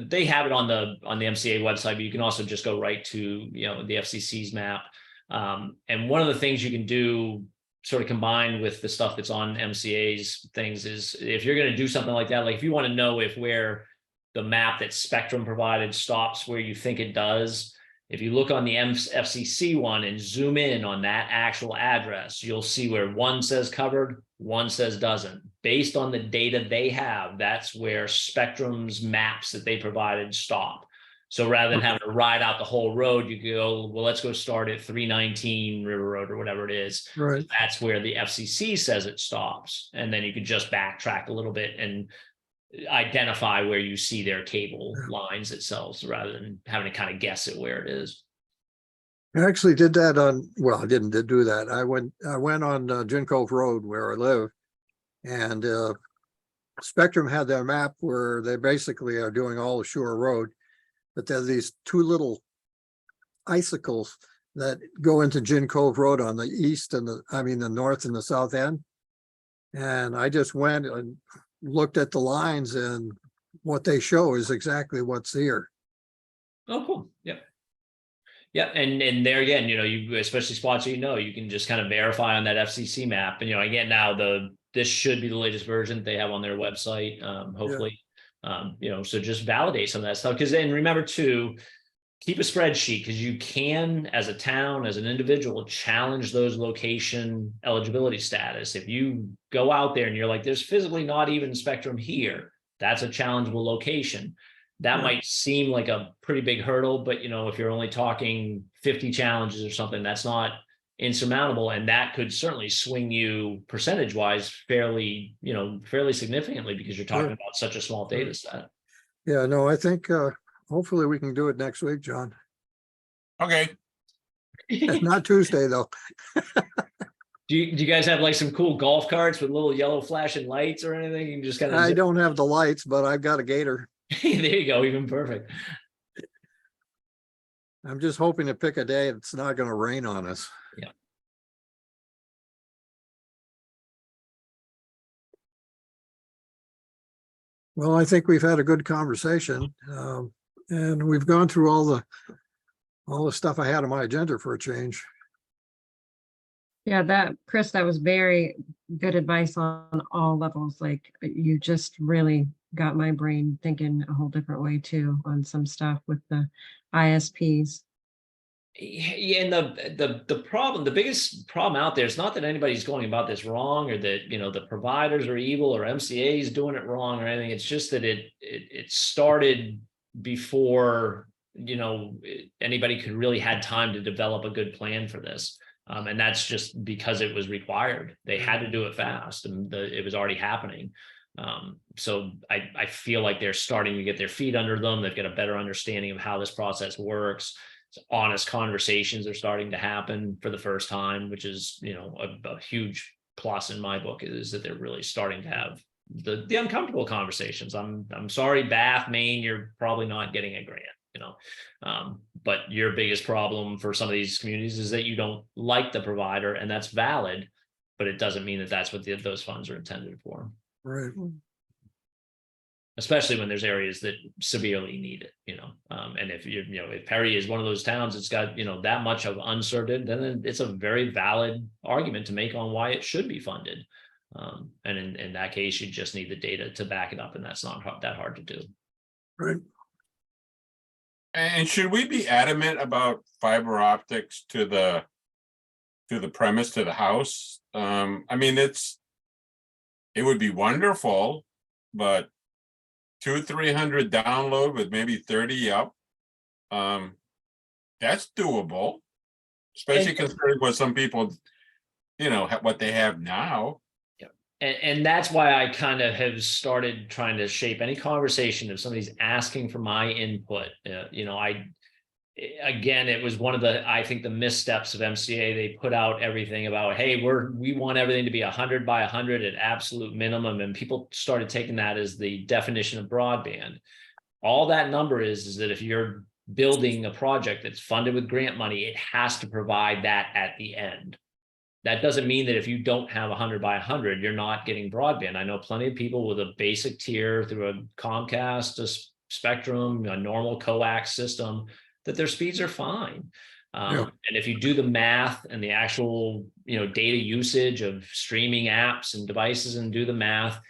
They have it on the MCA website, but you can also just go right to the FCC's map. And one of the things you can do, sort of combined with the stuff that's on MCA's things, is if you're going to do something like that, like if you want to know if where the map that Spectrum provided stops where you think it does, if you look on the FCC one and zoom in on that actual address, you'll see where one says covered, one says doesn't. Based on the data they have, that's where Spectrum's maps that they provided stop. So rather than having to ride out the whole road, you go, well, let's go start at 319 River Road or whatever it is. Right. That's where the FCC says it stops. And then you could just backtrack a little bit and identify where you see their cable lines itself, rather than having to kind of guess at where it is. I actually did that I didn't do that. I went on Gin Cove Road where I live, and Spectrum had their map where they basically are doing all of Shore Road, but there's these two little icicles that go into Gin Cove Road on the east and the north and the south end. And I just went and looked at the lines, and what they show is exactly what's here. Oh, cool. Yep. Yeah, and there again, you especially spots you can just kind of verify on that FCC map. And again, now this should be the latest version they have on their website, hopefully. So just validate some of that stuff, because then remember too, keep a spreadsheet, because you can, as a town, as an individual, challenge those location eligibility status. If you go out there and you're like, there's physically not even spectrum here, that's a challengeable location. That Yeah. might seem like a pretty big hurdle, but if you're only talking 50 challenges or something, that's not insurmountable, and that could certainly swing you percentage wise fairly significantly, because you're talking Sure. about such a small data set. Yeah, no, I think hopefully we can do it next week, John. Okay, Not Tuesday, though. Do you guys have like some cool golf carts with little yellow flashing lights or anything? You can just kind I of don't have the lights, but I've got a gator. there you go, even perfect. I'm just hoping to pick a day it's not going to rain on us. Yeah. Well, I think we've had a good conversation, and we've gone through all the stuff I had on my agenda for a change. Yeah, Chris, that was very good advice on all levels. Like you just really got my brain thinking a whole different way too on some stuff with the ISPs. Yeah, and the biggest problem out there is not that anybody's going about this wrong, or that the providers are evil, or MCA is doing it wrong or anything. It's just that it started before anybody could really had time to develop a good plan for this. And that's just because it was required. They had to do it fast, and it was already happening. So I feel like they're starting to get their feet under them. They've got a better understanding of how this process works. Honest conversations are starting to happen for the first time, which is a huge plus in my book, is that they're really starting to have the uncomfortable conversations. I'm sorry, Bath, Maine, you're probably not getting a grant. But your biggest problem for some of these communities is that you don't like the provider, and that's valid, but it doesn't mean that that's what those funds are intended for. Right. Especially when there's areas that severely need it, and if Perry is one of those towns that's got, that much of uncertain, then it's a very valid argument to make on why it should be funded. And in that case, you just need the data to back it up, and that's not that hard to do. Right. and should we be adamant about fiber optics to the premise, to the house? I mean, it would be wonderful, but 200-300 download with maybe 30 up, that's doable, especially considering what some people, what they have now. And that's why I kind of have started trying to shape any conversation. If somebody's asking for my input, again, it was one of I think the missteps of MCA. They put out everything about, hey, we want everything to be 100 by 100 at absolute minimum. And people started taking that as the definition of broadband. All that number is that if you're building a project that's funded with grant money, it has to provide that at the end. That doesn't mean that if you don't have 100 by 100, you're not getting broadband. I know plenty of people with a basic tier through a Comcast, a Spectrum, a normal coax system, that their speeds are fine. And if you do the math and the actual, data usage of streaming apps and devices and do the math,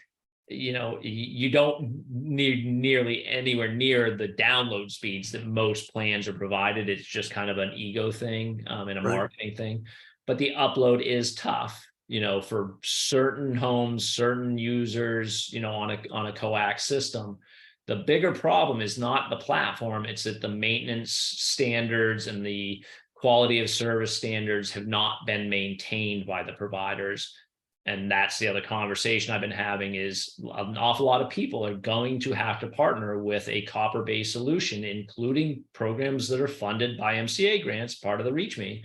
you don't need nearly anywhere near the download speeds that most plans are provided. It's just kind of an ego thing and a marketing thing. But the upload is tough, for certain homes, certain users, on a coax system. The bigger problem is not the platform, it's that the maintenance standards and the quality of service standards have not been maintained by the providers. And that's the other conversation I've been having, is an awful lot of people are going to have to partner with a copper-based solution, including programs that are funded by MCA grants, part of the Reach Me.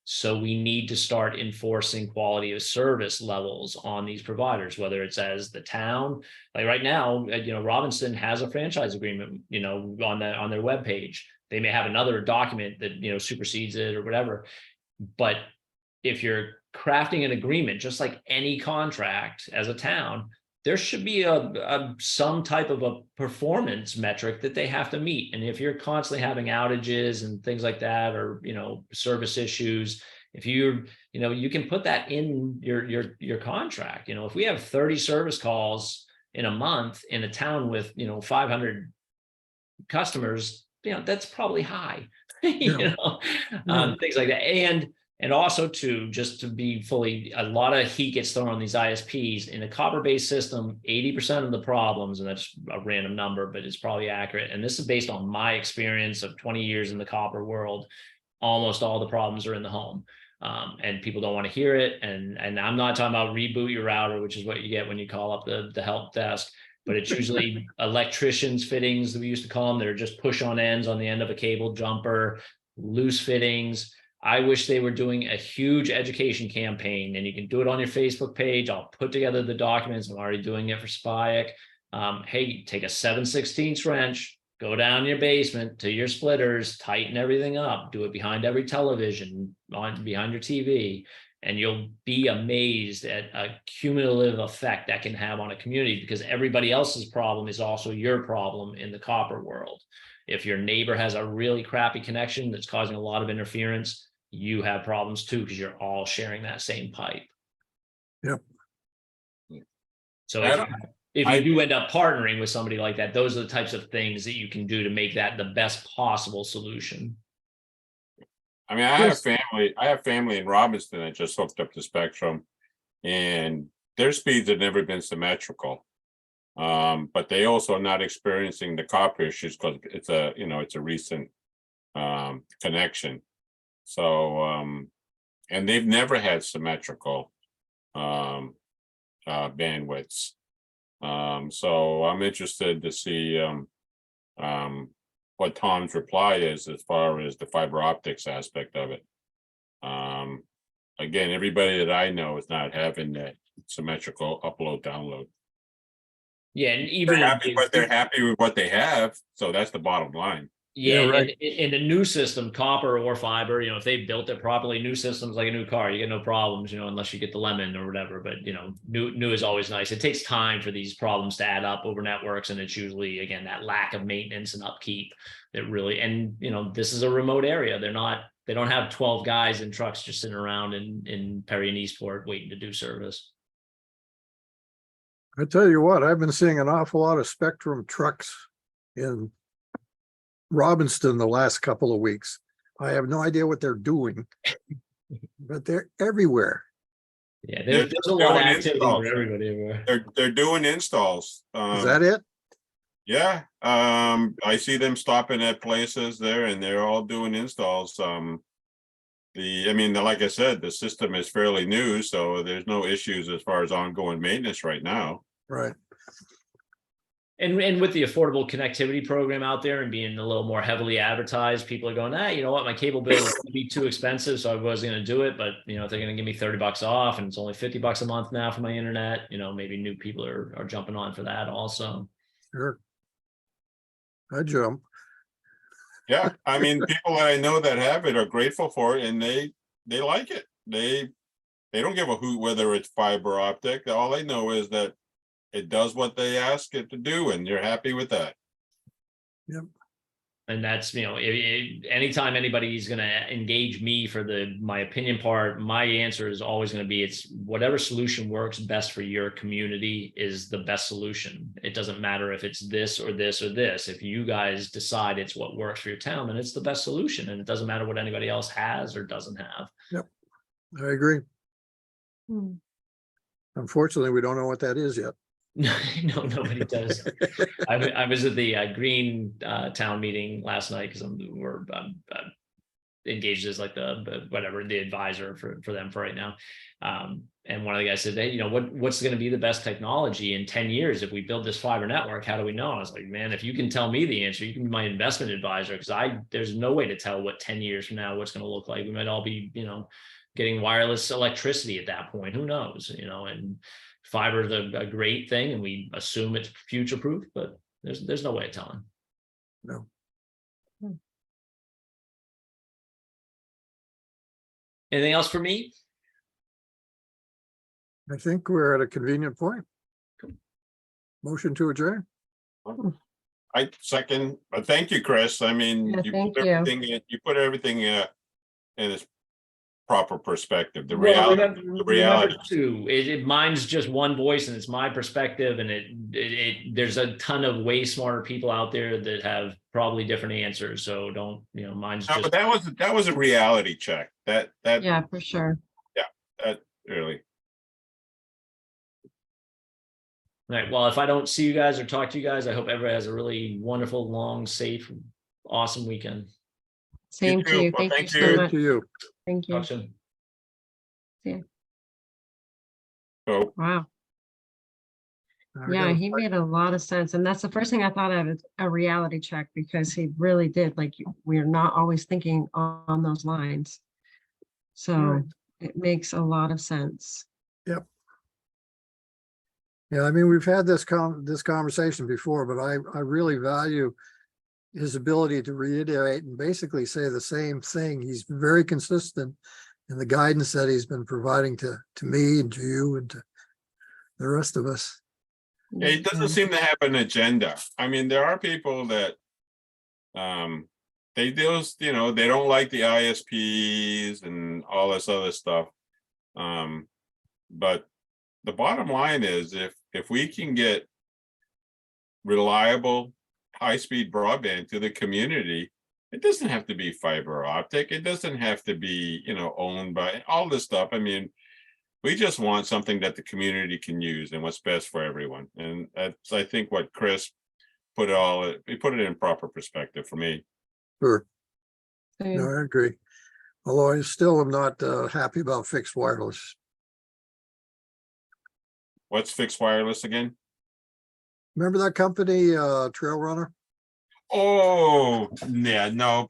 So we need to start enforcing quality of service levels on these providers, whether it's as the town, like right now, Robinson has a franchise agreement, on their webpage. They may have another document that, supersedes it or whatever. But if you're crafting an agreement, just like any contract as a town, there should be some type of a performance metric that they have to meet. And if you're constantly having outages and things like that, or, service issues, if you can put that in your contract. If we have 30 service calls in a month in a town with, 500 customers, that's probably high, you Yeah. know, Yeah. things like that. And also too, just to be fully, a lot of heat gets thrown on these ISPs in a copper-based system. 80% of the problems, and that's a random number, but it's probably accurate. And this is based on my experience of 20 years in the copper world. Almost all the problems are in the home. And people don't want to hear it. And I'm not talking about reboot your router, which is what you get when you call up the help desk, but it's usually electricians fittings that we used to call them. They're just push on ends on the end of a cable jumper, loose fittings. I wish they were doing a huge education campaign, and you can do it on your Facebook page. I'll put together the documents. I'm already doing it for SPIAC. Hey, take a 7/16 wrench, go down your basement to your splitters, tighten everything up, do it behind every television, behind your TV, and you'll be amazed at a cumulative effect that can have on a community, because everybody else's problem is also your problem in the copper world. If your neighbor has a really crappy connection that's causing a lot of interference, you have problems too, because you're all sharing that same pipe. Yep. So I if you do end up partnering with somebody like that, those are the types of things that you can do to make that the best possible solution. I mean, I have family in Robinson that just hooked up to Spectrum, and their speeds have never been symmetrical. But they also are not experiencing the copper issues because it's a recent connection. So and they've never had symmetrical bandwidths. So I'm interested to see what Tom's reply is as far as the fiber optics aspect of it. Again, everybody that I know is not having that symmetrical upload download. Yeah, and even They're happy with what they have, so that's the bottom line. Yeah, Yeah, right. in a new system, copper or fiber, if they built it properly, new systems like a new car, you get no problems, unless you get the lemon or whatever. But new is always nice. It takes time for these problems to add up over networks, and it's usually, again, that lack of maintenance and upkeep that really. And this is a remote area. They don't have 12 guys in trucks just sitting around in Perry and Eastport waiting to do service. I tell you what, I've been seeing an awful lot of Spectrum trucks in Robinson the last couple of weeks. I have no idea what they're doing, but they're everywhere. Yeah, there's a lot of activity for everybody everywhere. They're doing installs. Is that it? Yeah, I see them stopping at places there, and they're all doing installs. Like I said, the system is fairly new, so there's no issues as far as ongoing maintenance right now. Right. And with the affordable connectivity program out there and being a little more heavily advertised, people are going, you know what, my cable bill is going to be too expensive, so I wasn't going to do it. But if they're going to give me $30 off, and it's only $50 a month now for my internet, maybe new people are jumping on for that also. Sure. I jump. Yeah, people that I know that have it are grateful for it, and they like it. They don't give a hoot whether it's fiber optic. All they know is that it does what they ask it to do, and you're happy with that. Yep. And that's, anytime anybody's going to engage me for my opinion part, my answer is always going to be, it's whatever solution works best for your community is the best solution. It doesn't matter if it's this or this or this. If you guys decide it's what works for your town, then it's the best solution. And it doesn't matter what anybody else has or doesn't have. Yep. I agree. Hmm. Unfortunately, we don't know what that is yet. No, nobody does. I was at the Green town meeting last night, because we're engaged as like the advisor for them for right now. And one of the guys said, hey, what's going to be the best technology in 10 years if we build this fiber network? How do we know? I was like, man, if you can tell me the answer, you can be my investment advisor, because there's no way to tell what 10 years from now what's going to look like. We might all be getting wireless electricity at that point. Who knows? And fiber is a great thing, and we assume it's future proof, but there's no way of telling. No. Anything else for me? I think we're at a convenient point. Motion to adjourn. I second, but thank you, Chris. Yeah, you put everything in its proper perspective. The Well, reality. Too, mine's just one voice, and it's my perspective, and there's a ton of way smarter people out there that have probably different answers. So don't, mine's No, just, but that was a reality check. That Yeah, for sure. really. right. Well, if I don't see you guys or talk to you guys, I hope everybody has a really wonderful, long, safe, awesome weekend. Same to too. you. Well, Thank you thank so you. much. To you. Thank you. Talk soon. So Wow. I Yeah, gotta- he made a lot of sense. And that's the first thing I thought of, is a reality check, because he really did, like, we're not always thinking on those lines. So Right. it makes a lot of sense. Yeah, I mean, we've had this conversation before, but I really value his ability to reiterate and basically say the same thing. He's very consistent in the guidance that he's been providing to me and to you and to the rest of us. yeah, he doesn't seem to have an agenda. I mean, there are people that they just, they don't like the ISPs and all this other stuff. But the bottom line is, if we can get reliable, high-speed broadband to the community, it doesn't have to be fiber optic. It doesn't have to be, owned by all this stuff. I mean, we just want something that the community can use and what's best for everyone. And that's, I think, what Chris put it in proper perspective for me. Sure, Same. no, I agree. Although I still am not happy about fixed wireless. What's fixed wireless again? Remember that company, Trail Runner? Oh, yeah, no,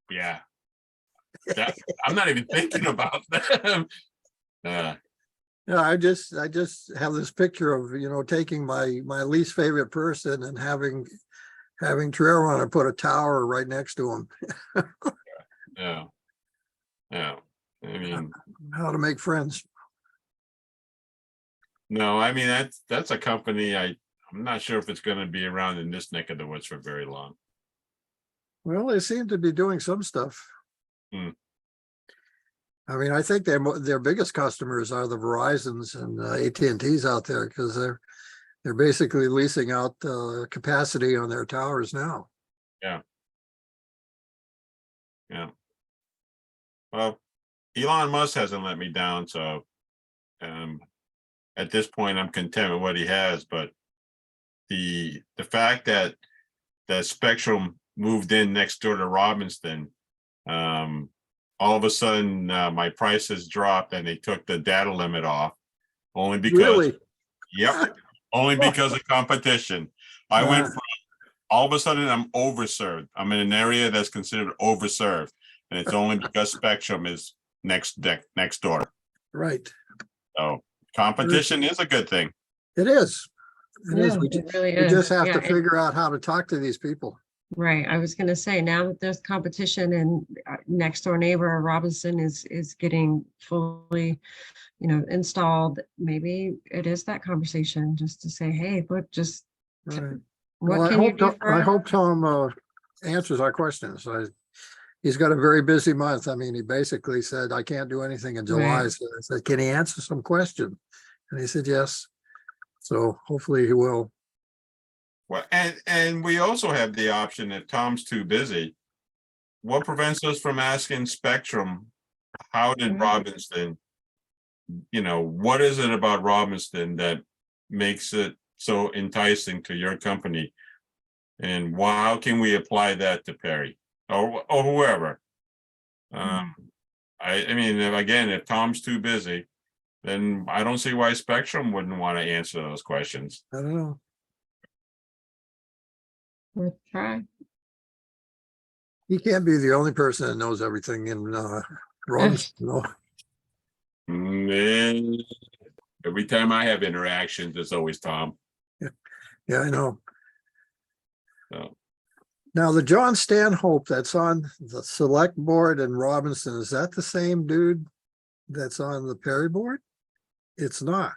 yeah. I'm not even thinking about them. Yeah, I just have this picture of, taking my least favorite person and having Trail Runner put a tower right next to him. Yeah. Yeah. I mean, How to make friends. no, I mean, that's a company I'm not sure if it's gonna be around in this neck of the woods for very long. Well, they seem to be doing some stuff. Hmm. I mean, I think their biggest customers are the Verizons and AT&Ts out there, because they're basically leasing out capacity on their towers now. Yeah. Well, Elon Musk hasn't let me down, so at this point I'm content with what he has, but the fact that Spectrum moved in next door to Robinson, all of a sudden my prices dropped and they took the data limit off, only because Really? yep, only because of competition. I went from all of a sudden I'm overserved. I'm in an area that's considered overserved, and it's only because Spectrum is next door. Right. So competition is a good thing. It is. It is. Yeah, We it really we is. just have Yeah, to and- figure out how to talk to these people. Right. I was gonna say, now that there's competition and next door neighbor Robinson is getting fully, installed, maybe it is that conversation just to say, hey, look, just Right. what Well, can you do for I us? hope Tom answers our questions. He's got a very busy month. I mean, he basically said, I can't do anything in July. Right. So I said, can he answer some question? And he said, yes. So hopefully he will. Well, and we also have the option, if Tom's too busy, what prevents us from asking Spectrum, how did Mhm. Robinson, what is it about Robinson that makes it so enticing to your company? And how can we apply that to Perry or whoever? I mean, if Tom's too busy, then I don't see why Spectrum wouldn't want to answer those questions. I don't know. Worth a try. He can't be the only person that knows everything in Robinson. No. Mm, Every time I have interactions, it's always Tom. Yeah, I know. So, Now, the John Stanhope that's on the select board in Robinson, is that the same dude that's on the Perry board? It's not.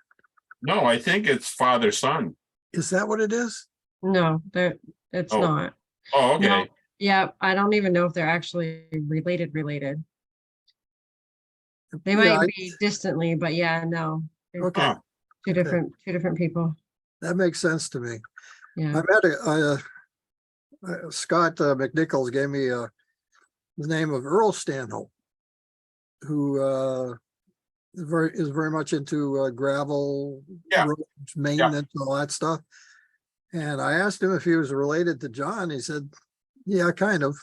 no, I think it's father-son. Is that what it is? No, it's Oh. not. Oh, No. okay. Yeah, I don't even know if they're actually related. They Yeah, might be distantly, but yeah, no. They're Okay. Two Okay. different people. That makes sense to me. Yeah. I met Scott McNichols gave me the name of Earl Stanhope, who is very much into gravel Yeah. roads, maintenance, all that stuff. And I asked him if he was related to John. He said, yeah, kind of.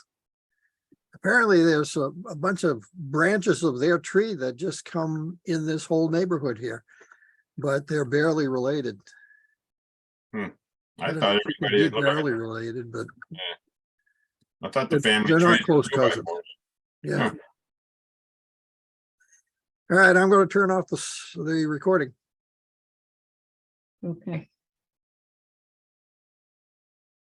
Apparently there's a bunch of branches of their tree that just come in this whole neighborhood here, but they're barely related. I don't thought know if it could everybody be looked like barely related, but I thought the family they're not tree. close cousins. yeah. Huh. All right, I'm going to turn off the recording. Okay.